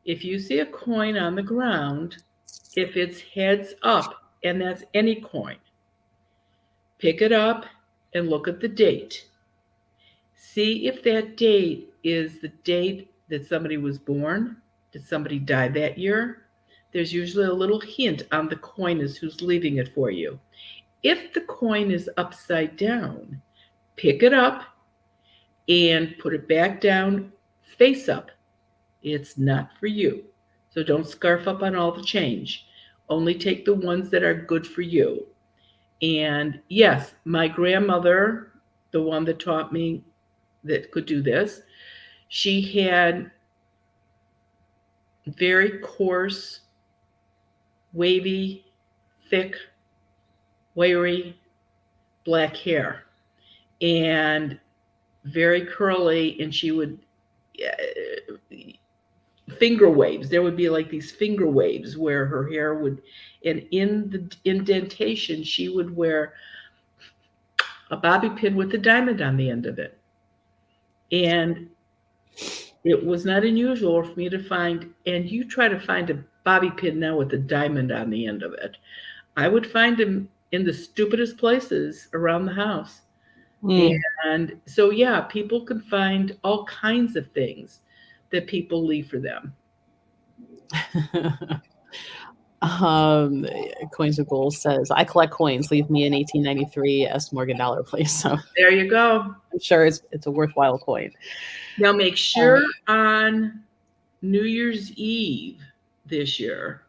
If you see a coin on the ground, if it's heads up, and that's any coin, pick it up and look at the date. See if that date is the date that somebody was born. Did somebody die that year? there's usually a little hint on the coin as who's leaving it for you. If the coin is upside down, pick it up and put it back down face up. It's not for you. So don't scarf up on all the change. Only take the ones that are good for you. And yes, my grandmother, the one that taught me that could do this, she had very coarse, wavy, thick, wiry black hair and very curly. And she would finger waves. There would be like these finger waves where her hair would, and in the indentation, she would wear a bobby pin with a diamond on the end of it. And it was not unusual for me to find, and you try to find a bobby pin now with a diamond on the end of it. I would find them in the stupidest places around the house. Mm. And so, yeah, people can find all kinds of things that people leave for them. um, Coins of Gold says, I collect coins. Leave me an 1893 S. Morgan dollar, please. So There you go. I'm sure it's a worthwhile coin. Now, make sure on New Year's Eve this year,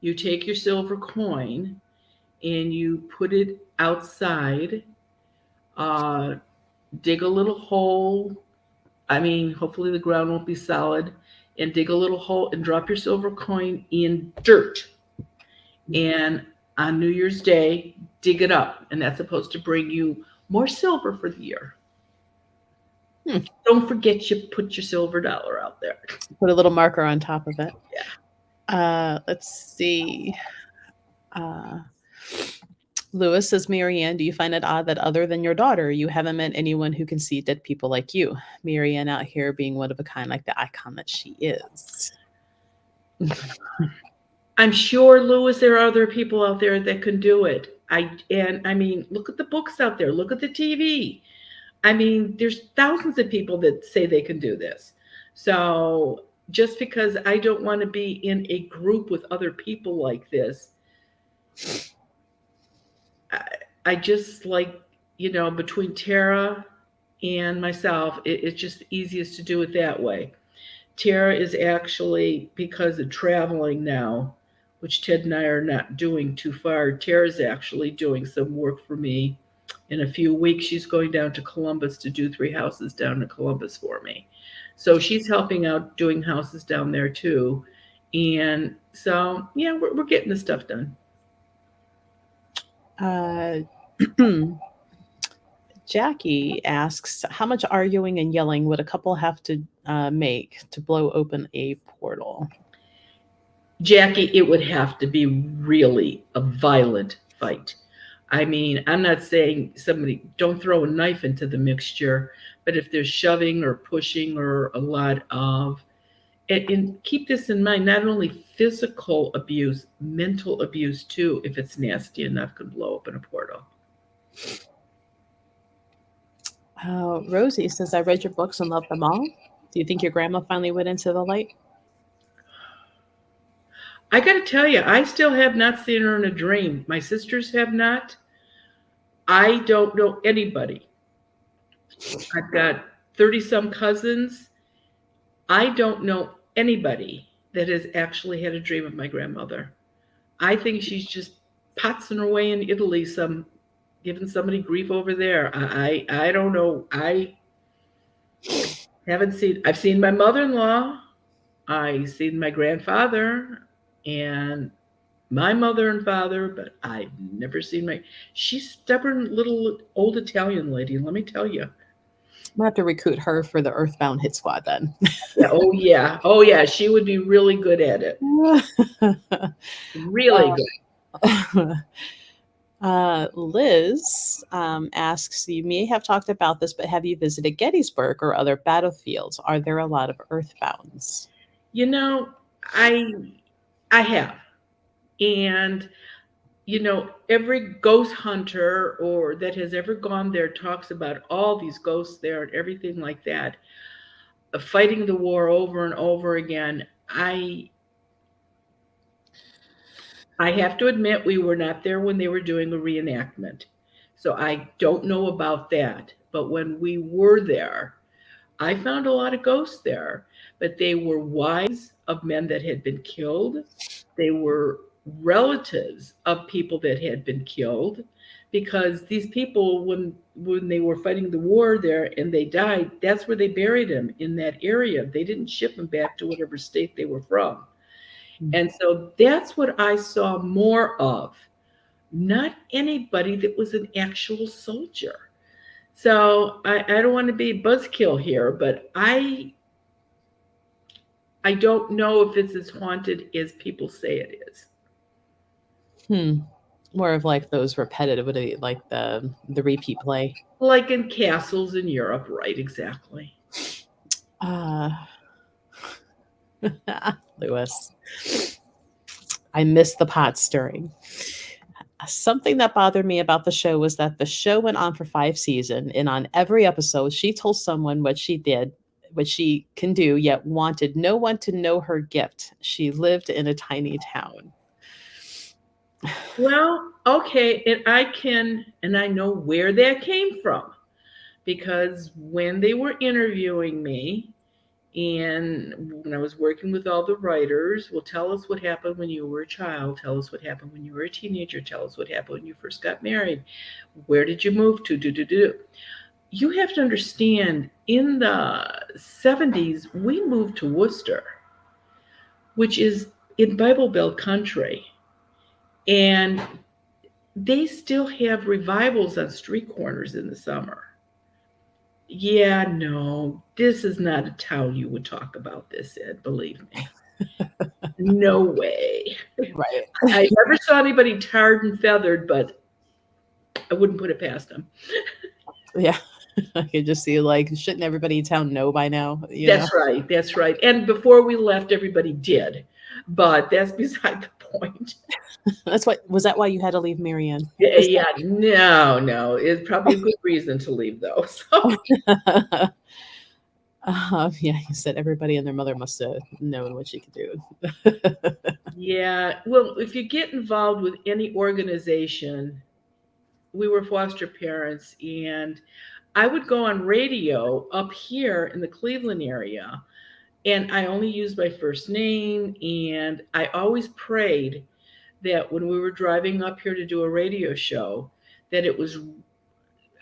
you take your silver coin and you put it outside, uh, dig a little hole. I mean, hopefully the ground won't be solid, and dig a little hole and drop your silver coin in dirt. And on New Year's Day, dig it up, and that's supposed to bring you more silver for the year. Hmm. Don't forget you put your silver dollar out there. Put a little marker on top of it. Yeah. Let's see. Lewis says, Marianne, do you find it odd that other than your daughter, you haven't met anyone who can see dead people like you? Marianne out here being one of a kind, like the icon that she is. I'm sure, Lewis, there are other people out there that can do it. I mean, look at the books out there. Look at the TV. I mean, there's thousands of people that say they can do this. So just because I don't want to be in a group with other people like this, I just like, between Tara and myself, it's just easiest to do it that way. Tara is actually, because of traveling now, which Ted and I are not doing too far, Tara's actually doing some work for me. In a few weeks, she's going down to Columbus to do 3 houses down in Columbus for me. So she's helping out doing houses down there too. And so, yeah, we're getting the stuff done. Jackie asks, how much arguing and yelling would a couple have to make to blow open a portal? Jackie, it would have to be really a violent fight. I mean, I'm not saying somebody don't throw a knife into the mixture, but if there's shoving or pushing or a lot of, and keep this in mind, not only physical abuse, mental abuse too, if it's nasty enough, can blow open a portal. Rosie says, I read your books and loved them all. Do you think your grandma finally went into the light? I got to tell you, I still have not seen her in a dream. My sisters have not. I don't know anybody. I've got 30 some cousins. I don't know anybody that has actually had a dream of my grandmother. I think she's just potzing her way in Italy, giving somebody grief over there. I don't know. I haven't seen. I've seen my mother-in-law. I've seen my grandfather and my mother and father, but I've never seen she's stubborn little old Italian lady, let me tell you. I'm gonna have to recruit her for the Earthbound hit squad then. Yeah, oh yeah, she would be really good at it. Really good. Liz asks, you may have talked about this, but have you visited Gettysburg or other battlefields? Are there a lot of earthbounds? I have. And every ghost hunter or that has ever gone there talks about all these ghosts there and everything like that. Fighting the war over and over again. I have to admit, we were not there when they were doing a reenactment. So I don't know about that. But when we were there, I found a lot of ghosts there, but they were wives of men that had been killed. They were relatives of people that had been killed because these people, when they were fighting the war there and they died, that's where they buried them, in that area. They didn't ship them back to whatever state they were from. And so that's what I saw more of, not anybody that was an actual soldier. So I don't want to be buzzkill here, but I don't know if it's as haunted as people say it is. Hmm. More of like those repetitive, like the repeat play. Like in castles in Europe, right? Exactly. Uh, Lewis, I miss the pot stirring. Something that bothered me about the show was that the show went on for 5 seasons, and on every episode, she told someone what she did, what she can do, yet wanted no one to know her gift. She lived in a tiny town. Well, okay, and I know where that came from because when they were interviewing me, and when I was working with all the writers, well, tell us what happened when you were a child. Tell us what happened when you were a teenager. Tell us what happened when you first got married. Where did you move to? Do. You have to understand, in the 70s, we moved to Worcester, which is in Bible Belt country. And they still have revivals on street corners in the summer. Yeah, no, this is not a town you would talk about this in, believe me. No way. Right. I never saw anybody tarred and feathered, but I wouldn't put it past them. Yeah. I could just see like, shouldn't everybody in town know by now? You know? That's right. That's right. And before we left, everybody did. But that's beside the point. That's what was that why you had to leave Marianne? Yeah, yeah, no, no. It's probably a good reason to leave, though. So, Yeah, you said everybody and their mother must have known what she could do. yeah. Well, if you get involved with any organization, we were foster parents, and I would go on radio up here in the Cleveland area, and I only used my first name, and I always prayed that when we were driving up here to do a radio show, that it was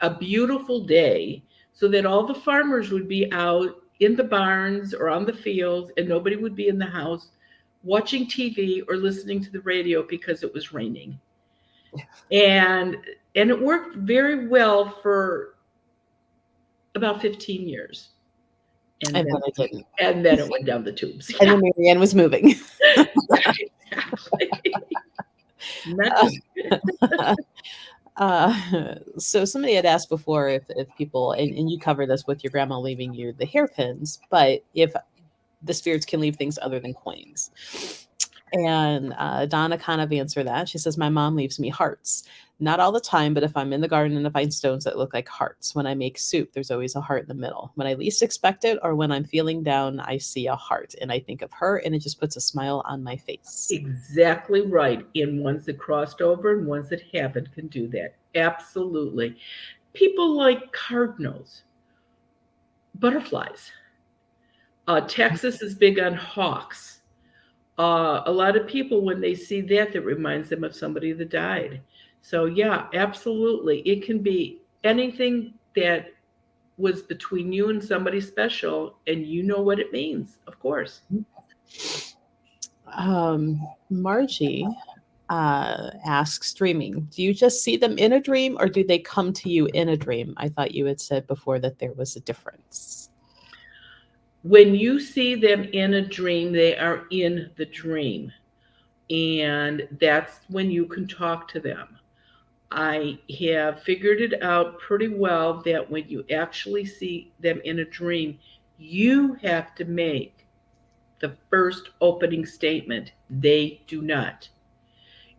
a beautiful day so that all the farmers would be out in the barns or on the fields and nobody would be in the house watching TV or listening to the radio because it was raining. And it worked very well for about 15 years. And And then then I didn't. it went down the tubes. And Yeah, then Marianne was moving. exactly. Not just good. Uh, so somebody had asked before if people, and you cover this with your grandma leaving you the hairpins, but if the spirits can leave things other than coins. And Donna kind of answered that. She says, my mom leaves me hearts. Not all the time, but if I'm in the garden and I find stones that look like hearts. When I make soup, there's always a heart in the middle. When I least expect it or when I'm feeling down, I see a heart and I think of her and it just puts a smile on my face. Exactly right. And ones that crossed over and ones that haven't can do that. Absolutely. People like cardinals, butterflies. Texas is big on hawks. A lot of people, when they see that, that reminds them of somebody that died. So, yeah, absolutely. It can be anything that was between you and somebody special, and you know what it means, of course. Margie asks, dreaming, do you just see them in a dream or do they come to you in a dream? I thought you had said before that there was a difference. When you see them in a dream, they are in the dream. And that's when you can talk to them. I have figured it out pretty well that when you actually see them in a dream, you have to make the first opening statement. They do not.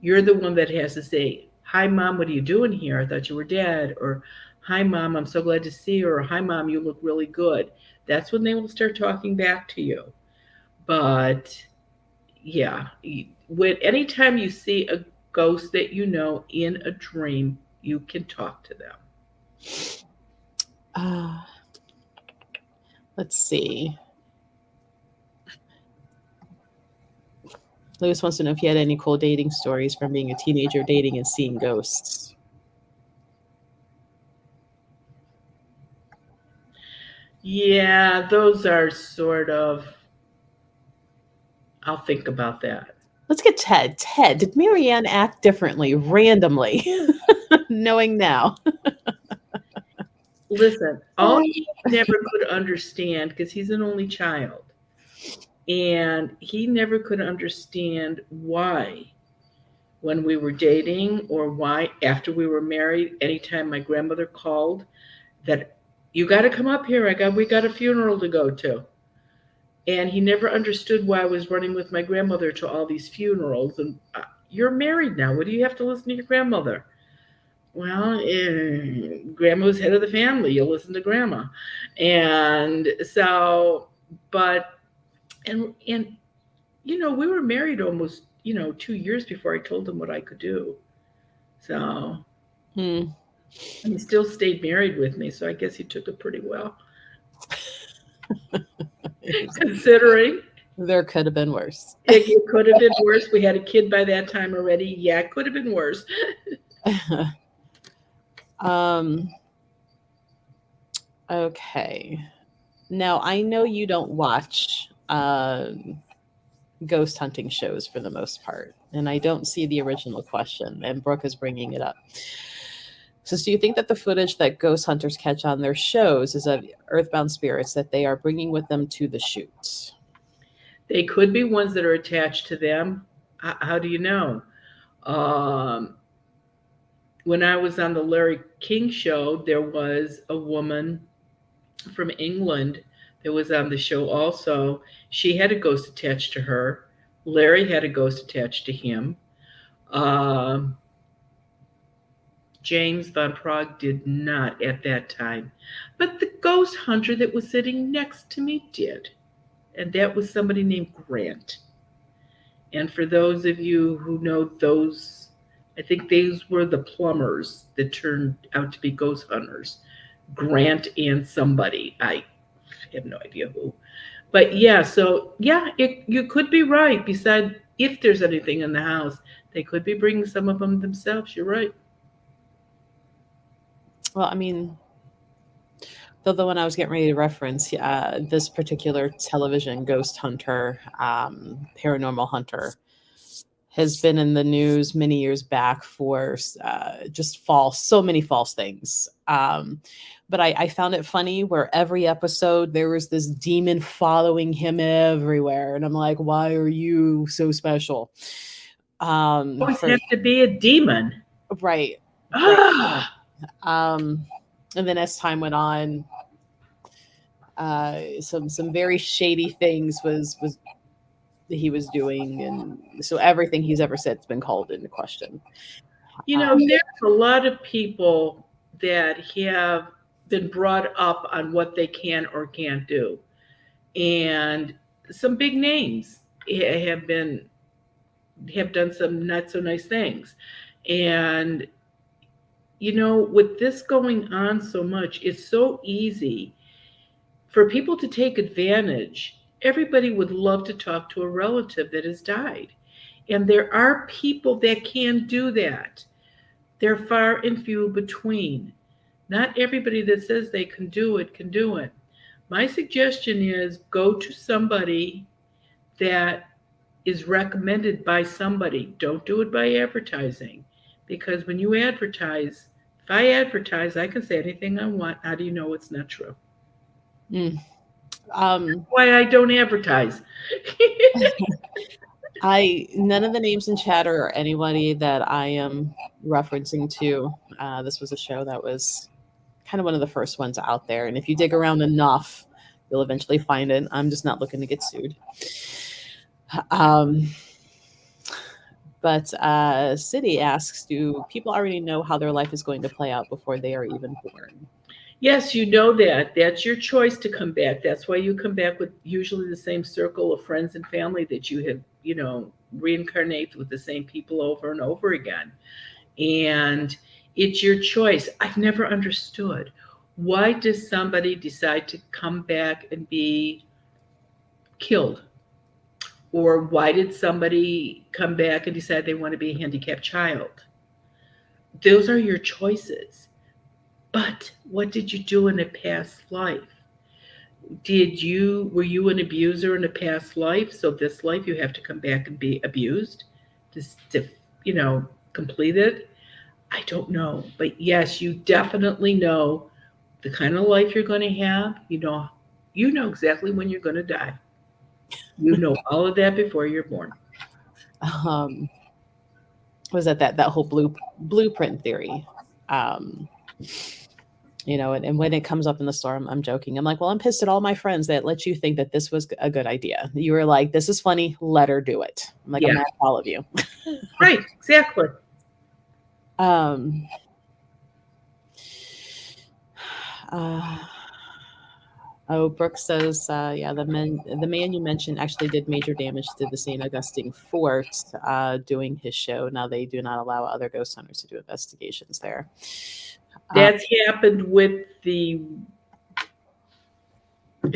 You're the one that has to say, hi, Mom, what are you doing here? I thought you were dead. Or, hi, Mom, I'm so glad to see you. Or, hi, Mom, you look really good. That's when they will start talking back to you. But yeah, when anytime you see a ghost that you know in a dream, you can talk to them. Uh, let's see. Lewis wants to know if you had any cool dating stories from being a teenager dating and seeing ghosts. Yeah, those are sort of, I'll think about that. Let's get Ted. Ted, did Marianne act differently randomly? Knowing now. Listen, all he never could understand, because he's an only child, and he never could understand why, when we were dating or why after we were married, anytime my grandmother called, that you got to come up here. We got a funeral to go to. And he never understood why I was running with my grandmother to all these funerals. And you're married now. What do you have to listen to your grandmother? Well, grandma was head of the family. You'll listen to grandma. And so, but, and, we were married almost, 2 years before I told him what I could do. So, Hmm. and he still stayed married with me. So I guess he took it pretty well. Considering there could have been worse. it could have been worse. We had a kid by that time already. Yeah, it could have been worse. Okay. Now, I know you don't watch ghost hunting shows for the most part, and I don't see the original question, and Brooke is bringing it up. So, do you think that the footage that ghost hunters catch on their shows is of earthbound spirits that they are bringing with them to the shoot? They could be ones that are attached to them. How do you know? Um, when I was on the Larry King show, there was a woman from England that was on the show also. She had a ghost attached to her. Larry had a ghost attached to him. Um, James Van Prague did not at that time. But the ghost hunter that was sitting next to me did. And that was somebody named Grant. And for those of you who know those, I think these were the plumbers that turned out to be ghost hunters. Grant and somebody. I have no idea who. But yeah, so yeah, you could be right. Besides, if there's anything in the house, they could be bringing some of them themselves. You're right. Well, I mean, the one I was getting ready to reference, this particular television ghost hunter, paranormal hunter, has been in the news many years back for just so many false things. But I found it funny where every episode there was this demon following him everywhere. And I'm like, why are you so special? Always have to be a demon. Right. Ah. And then as time went on, some very shady things was he was doing, and so everything he's ever said has been called into question. There's a lot of people that have been brought up on what they can or can't do, and some big names have done some not so nice things, and with this going on so much, it's so easy for people to take advantage. Everybody would love to talk to a relative that has died. And there are people that can do that. They're far and few between. Not everybody that says they can do it can do it. My suggestion is go to somebody that is recommended by somebody. Don't do it by advertising. Because when you advertise, if I advertise, I can say anything I want. How do you know it's not true? Why I don't advertise. None of the names in chat are anybody that I am referencing to. This was a show that was kind of one of the first ones out there, and if you dig around enough, you'll eventually find it. I'm just not looking to get sued. But City asks, do people already know how their life is going to play out before they are even born? Yes, you know that. That's your choice to come back. That's why you come back with usually the same circle of friends and family that you have, reincarnate with the same people over and over again. And it's your choice. I've never understood, why does somebody decide to come back and be killed? Or why did somebody come back and decide they want to be a handicapped child? Those are your choices. But what did you do in a past life? Were you an abuser in a past life? So this life you have to come back and be abused to complete it? I don't know. But yes, you definitely know the kind of life you're going to have. You know exactly when you're going to die. You know all of that before you're born. Um, was that whole blueprint theory? Um, and when it comes up in the store, I'm joking. I'm like, well, I'm pissed at all my friends that let you think that this was a good idea. You were like, this is funny. Let her do it. I'm like, I'm Yeah, mad at all of you. right, exactly. Um, uh, Brooke says, yeah, the man you mentioned actually did major damage to the St. Augustine Fort doing his show. Now they do not allow other ghost hunters to do investigations there. That's happened with is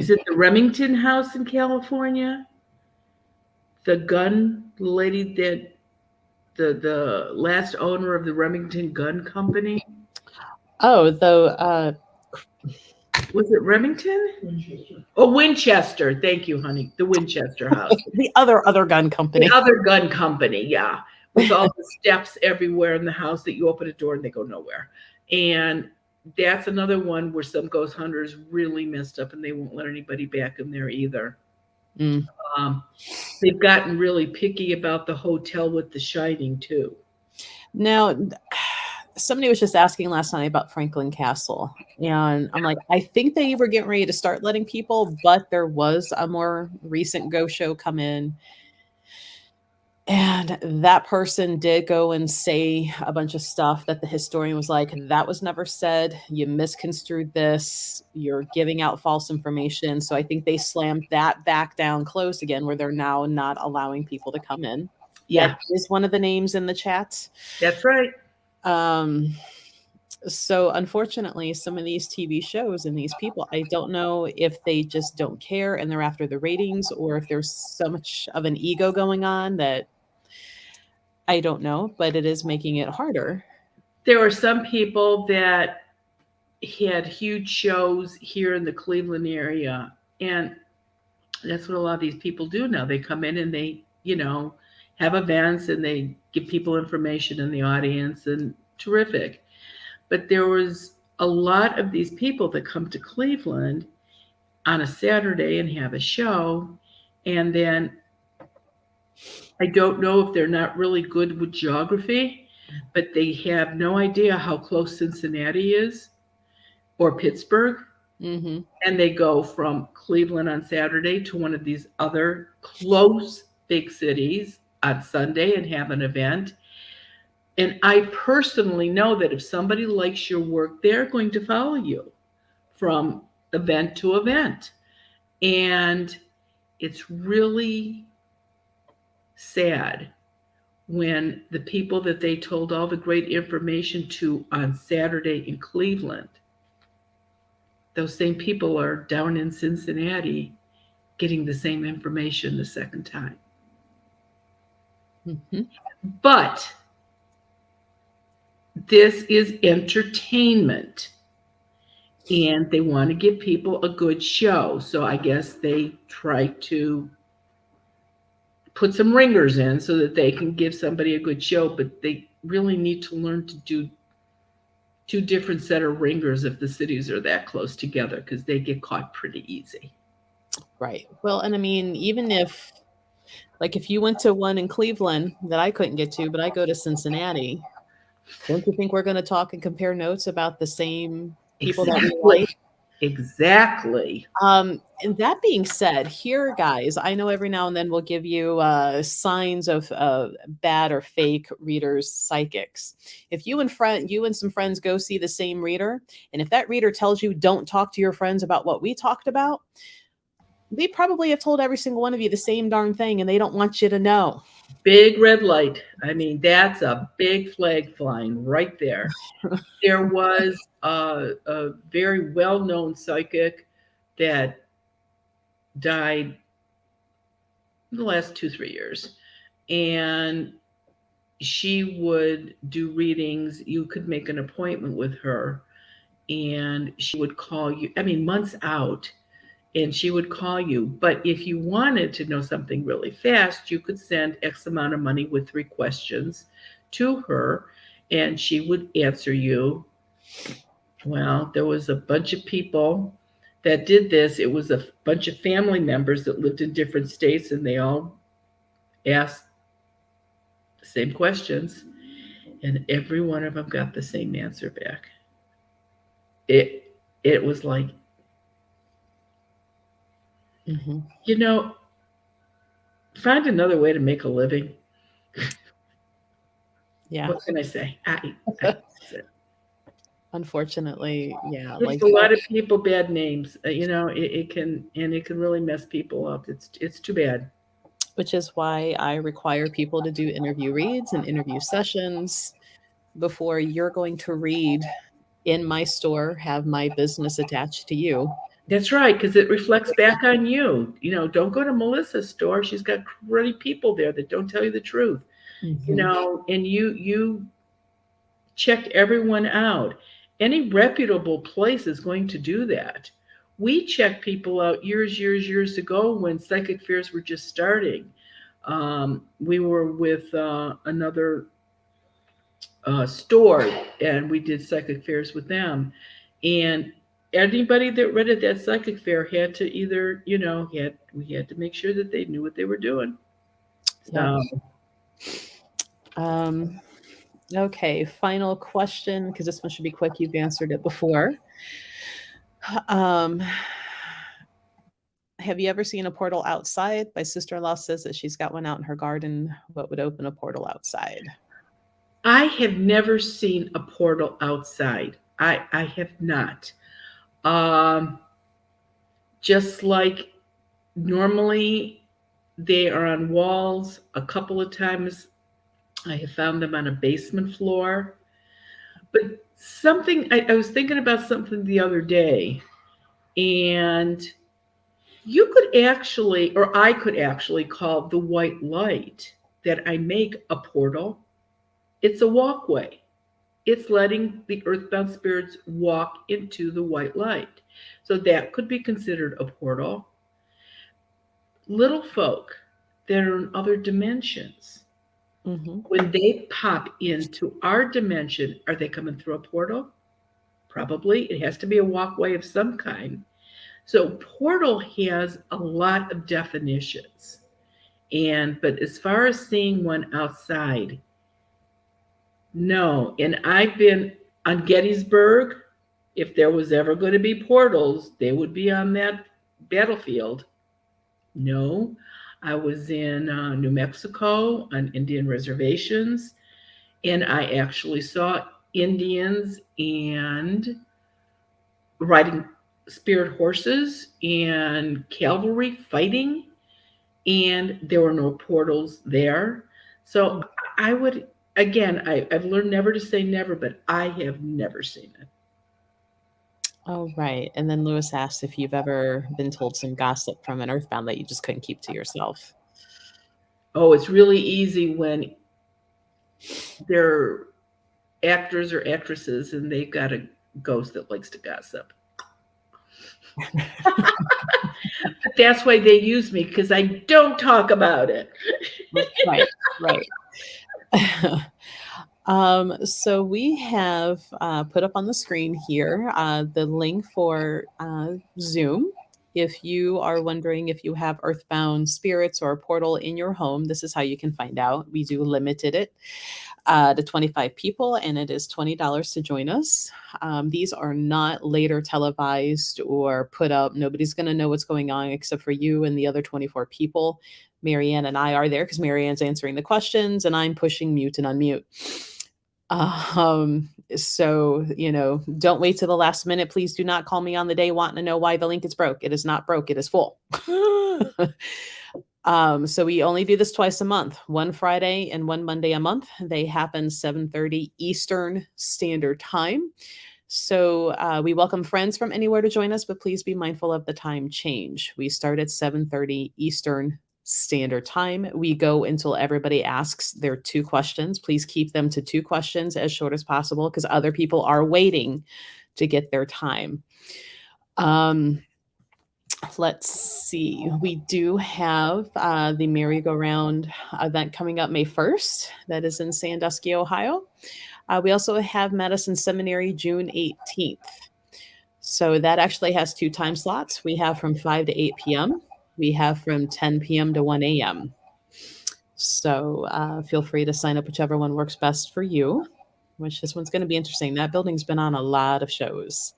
it the Remington House in California? The lady that the last owner of the Remington Gun Company. Oh, though, Was it Remington? Oh, Winchester. Thank you, honey. The Winchester House. the other gun The company. other gun company, yeah. With all the steps everywhere in the house that you open a door and they go nowhere. And that's another one where some ghost hunters really messed up and they won't let anybody back in there either. Mm. Um, they've gotten really picky about the hotel with the shining too. Now, somebody was just asking last night about Franklin Castle, and I'm like, I think they were getting ready to start letting people, but there was a more recent ghost show come in, and that person did go and say a bunch of stuff that the historian was like, that was never said. You misconstrued this. You're giving out false information. So I think they slammed that back down closed again, where they're now not allowing people to come in. Yeah, That is one of the names in the chat. that's right. Um, so unfortunately, some of these TV shows and these people, I don't know if they just don't care and they're after the ratings, or if there's so much of an ego going on that I don't know, but it is making it harder. There were some people that had huge shows here in the Cleveland area, and that's what a lot of these people do now. They come in and they, have events and they give people information in the audience, and terrific. But there was a lot of these people that come to Cleveland on a Saturday and have a show, and then I don't know if they're not really good with geography, but they have no idea how close Cincinnati is or Pittsburgh. Mm-hmm. And they go from Cleveland on Saturday to one of these other close big cities on Sunday and have an event. And I personally know that if somebody likes your work, they're going to follow you from event to event. And it's really sad when the people that they told all the great information to on Saturday in Cleveland, those same people are down in Cincinnati getting the same information the second time. Mm-hmm. But this is entertainment and they want to give people a good show. So I guess they try to put some ringers in so that they can give somebody a good show, but they really need to learn to do two different set of ringers if the cities are that close together, because they get caught pretty easy. Right. Well, and I mean, even if, like, if you went to one in Cleveland that I couldn't get to, but I go to Cincinnati, don't you think we're going to talk and compare notes about the same people that we Exactly. like? Exactly. And that being said, here, guys, I know every now and then we'll give you signs of bad or fake readers, psychics. If you and some friends go see the same reader, and if that reader tells you don't talk to your friends about what we talked about, they probably have told every single one of you the same darn thing, and they don't want you to know. Big red light. I mean, that's a big flag flying right there. There was a very well known psychic that died in the last 2, 3 years. And she would do readings. You could make an appointment with her, and she would call you, I mean, months out, and she would call you. But if you wanted to know something really fast, you could send X amount of money with 3 questions to her, and she would answer you. Well, there was a bunch of people that did this. It was a bunch of family members that lived in different states, and they all asked the same questions, and every one of them got the same answer back. It was like, Mm-hmm. you know, find another way to make a living. Yeah. What can I say? That's it. Unfortunately, yeah. Gives Like, a lot of people bad names. It can, and it can really mess people up. It's too bad. which is why I require people to do interview reads and interview sessions before you're going to read in my store, have my business attached to you. That's right, because it reflects back on you. Don't go to Melissa's store. She's got cruddy people there that don't tell you the truth. Mm-hmm. And you check everyone out. Any reputable place is going to do that. We checked people out years ago when psychic fairs were just starting. We were with another store, and we did psychic fairs with them. And anybody that read at that psychic fair had to either, we had to make sure that they knew what they were doing. Yep. So Um, okay, final question, because this one should be quick. You've answered it before. Um, have you ever seen a portal outside? My sister-in-law says that she's got one out in her garden. What would open a portal outside? I have never seen a portal outside. I have not. Um, just like normally they are on walls. A couple of times I have found them on a basement floor. But I was thinking about something the other day, and you could actually, or I could actually call the white light that I make a portal. It's a walkway. It's letting the earthbound spirits walk into the white light. So that could be considered a portal. Little folk that are in other dimensions, Mm-hmm. when they pop into our dimension, are they coming through a portal? Probably. It has to be a walkway of some kind. So portal has a lot of definitions. But as far as seeing one outside, no. And I've been on Gettysburg. If there was ever going to be portals, they would be on that battlefield. No. I was in New Mexico on Indian reservations, and I actually saw Indians and riding spirit horses and cavalry fighting, and there were no portals there. So I would, again, I've learned never to say never, but I have never seen it. Oh, right. And then Lewis asked if you've ever been told some gossip from an earthbound that you just couldn't keep to yourself. Oh, it's really easy when they're actors or actresses and they've got a ghost that likes to gossip. But that's why they use me, because I don't talk about it. Right, right. So we have put up on the screen here the link for Zoom. If you are wondering if you have earthbound spirits or a portal in your home, this is how you can find out. We do limited it. to 25 people, and it is $20 to join us. These are not later televised or put up. Nobody's going to know what's going on except for you and the other 24 people. Marianne and I are there because Marianne's answering the questions and I'm pushing mute and unmute. So, don't wait till the last minute. Please do not call me on the day wanting to know why the link is broke. It is not broke. It is full. So we only do this twice a month, one Friday and one Monday a month. They happen 7:30 Eastern Standard Time. So we welcome friends from anywhere to join us, but please be mindful of the time change. We start at 7:30 Eastern Standard Time. We go until everybody asks their 2 questions. Please keep them to 2 questions as short as possible because other people are waiting to get their time. Let's see. We do have the merry-go-round event coming up May 1st. That is in Sandusky, Ohio. We also have Madison Seminary June 18th. So that actually has 2 time slots. We have from 5 to 8 p.m. We have from 10 p.m. to 1 a.m. So feel free to sign up whichever one works best for you, which this one's going to be interesting. That building's been on a lot of shows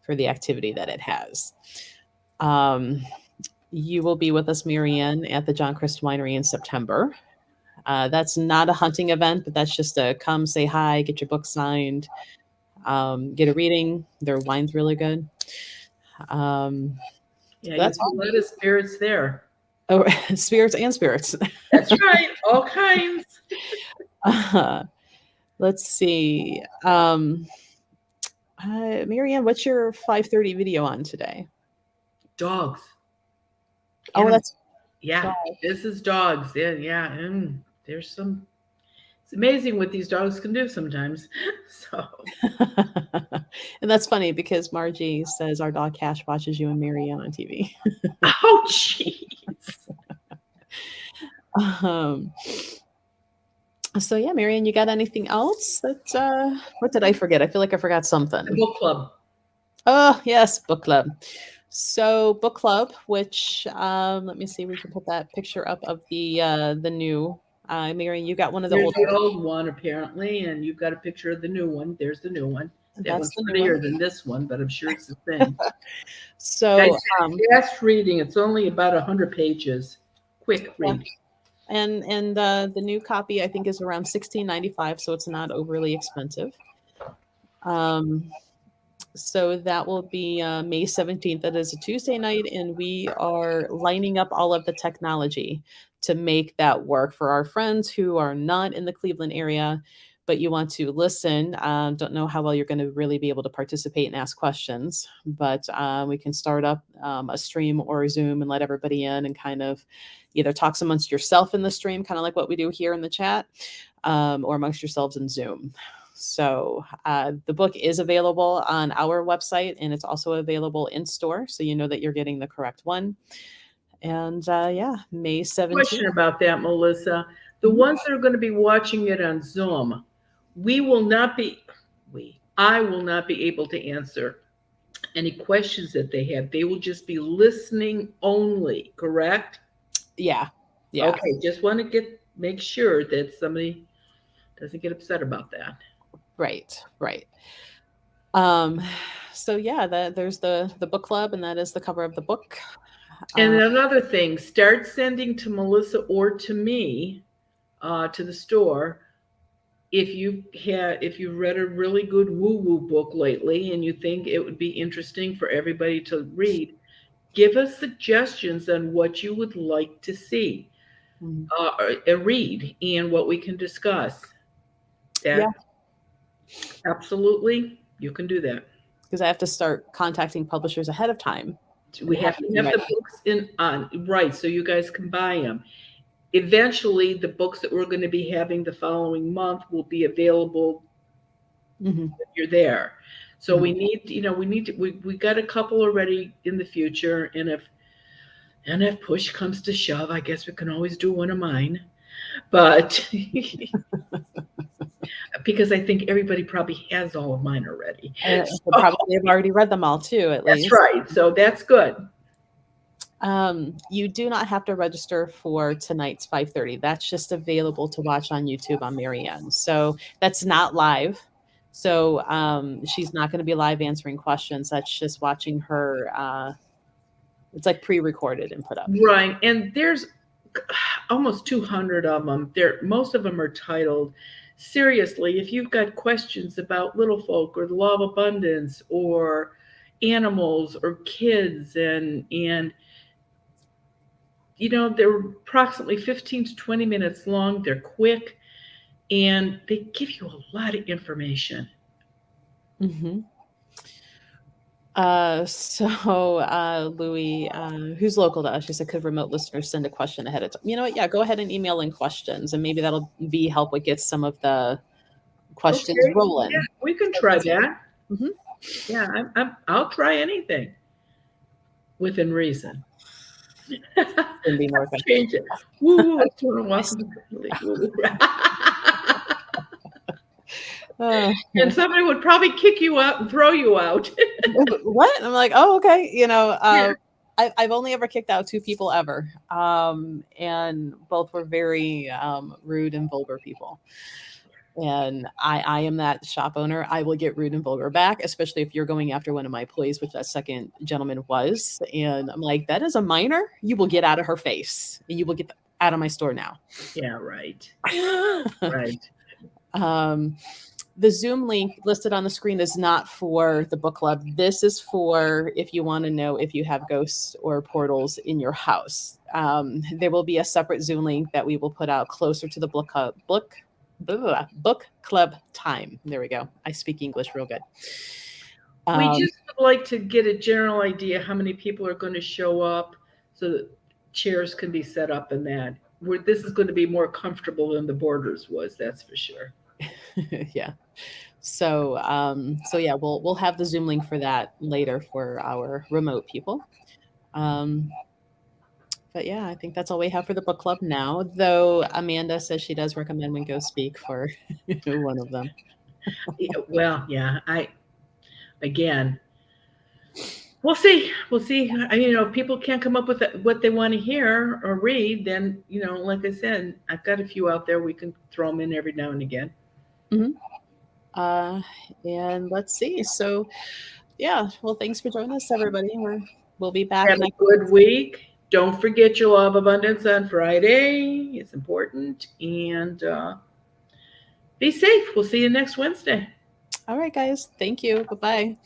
for the activity that it has. You will be with us, Marianne, at the John Christ Winery in September. That's not a hunting event, but that's just a come, say hi, get your book signed, get a reading. Their wine's really good. Yeah, That's you see a lot of spirits there. Oh, spirits and spirits. That's right, all kinds. Let's see. Marianne, what's your 5:30 video on today? Dogs. Oh, that's yeah. This is dogs. Yeah. There's some. It's amazing what these dogs can do sometimes. So. And that's funny because Margie says our dog Cash watches you and Marianne on TV. Oh, jeez. So yeah, Marianne, you got anything else? That what did I forget? I feel like I forgot something. The book club. Oh yes, book club. So book club, which let me see, we can put that picture up of the new. Marianne, you got one of the There's the old one apparently, and you've got a picture of the new one. There's the new one. That one's prettier than this one, but I'm sure it's the same. So Guys, fast reading. It's only about 100 pages. Quick read. And the new copy I think is around $16.95, so it's not overly expensive. So that will be May 17th. That is a Tuesday night, and we are lining up all of the technology to make that work for our friends who are not in the Cleveland area, but you want to listen. Don't know how well you're going to really be able to participate and ask questions, but we can start up a stream or a Zoom and let everybody in and kind of either talk amongst yourself in the stream, kind of like what we do here in the chat, or amongst yourselves in Zoom. So the book is available on our website, and it's also available in store, so you know that you're getting the correct one. And yeah, May 17th. Question about that, Melissa. The ones that are going to be watching it on Zoom, I will not be able to answer any questions that they have. They will just be listening only, correct? Yeah. Okay, just want to make sure that somebody doesn't get upset about that. Right. So yeah, there's the book club, and that is the cover of the book. And another thing, start sending to Melissa or to me, to the store, if you've read a really good woo-woo book lately and you think it would be interesting for everybody to read, give us suggestions on what you would like to see, read, and what we can discuss. Absolutely, you can do that. Because I have to start contacting publishers ahead of time. We have to have the books right, so you guys can buy them. Eventually, the books that we're going to be having the following month will be available if you're there. So we got a couple already in the future, and if push comes to shove, I guess we can always do one of mine. But because I think everybody probably has all of mine already. Probably have already read them all too, at least. That's right. So that's good. You do not have to register for tonight's 5:30. That's just available to watch on YouTube on Marianne. So that's not live. So she's not going to be live answering questions. That's just watching her. It's like pre-recorded and put up. Right. And there's almost 200 of them. Most of them are titled, seriously, if you've got questions about little folk or the law of abundance or animals or kids and they're approximately 15 to 20 minutes long. They're quick and they give you a lot of information. Mm-hmm. Louis, who's local to us, she said, could remote listeners send a question ahead of time? You know what? Yeah, go ahead and email in questions, and maybe that'll be help with get some of the questions Okay. rolling. Yeah, we can try that. Mm-hmm. Yeah, I'll try anything within reason. Be more Change it. Woo, I just want to walk woo. And somebody would probably kick you out and throw you out. What? I'm like, oh, okay. Yeah. I've only ever kicked out 2 people ever, and both were very rude and vulgar people. And I am that shop owner. I will get rude and vulgar back, especially if you're going after one of my employees, which that second gentleman was. And I'm like, that is a minor. You will get out of her face, and you will get out of my store now. Yeah, right. Right. The Zoom link listed on the screen is not for the book club. This is for if you want to know if you have ghosts or portals in your house. There will be a separate Zoom link that we will put out closer to the book club time. There we go. I speak English real good. We just would like to get a general idea how many people are going to show up so that chairs can be set up and that. This is going to be more comfortable than the Borders was, that's for sure. Yeah. So yeah, we'll have the Zoom link for that later for our remote people. But yeah, I think that's all we have for the book club now, though Amanda says she does recommend we go speak for one of them. Well, yeah, again, we'll see. We'll see. If people can't come up with what they want to hear or read, then, like I said, I've got a few out there. We can throw them in every now and again. Mm-hmm. And let's see. So, yeah. Well, thanks for joining us, everybody. We'll be back Have next a good week. Don't forget your law of abundance on Friday. It's important. And be safe. We'll see you next Wednesday. All right, guys. Thank you. Bye-bye.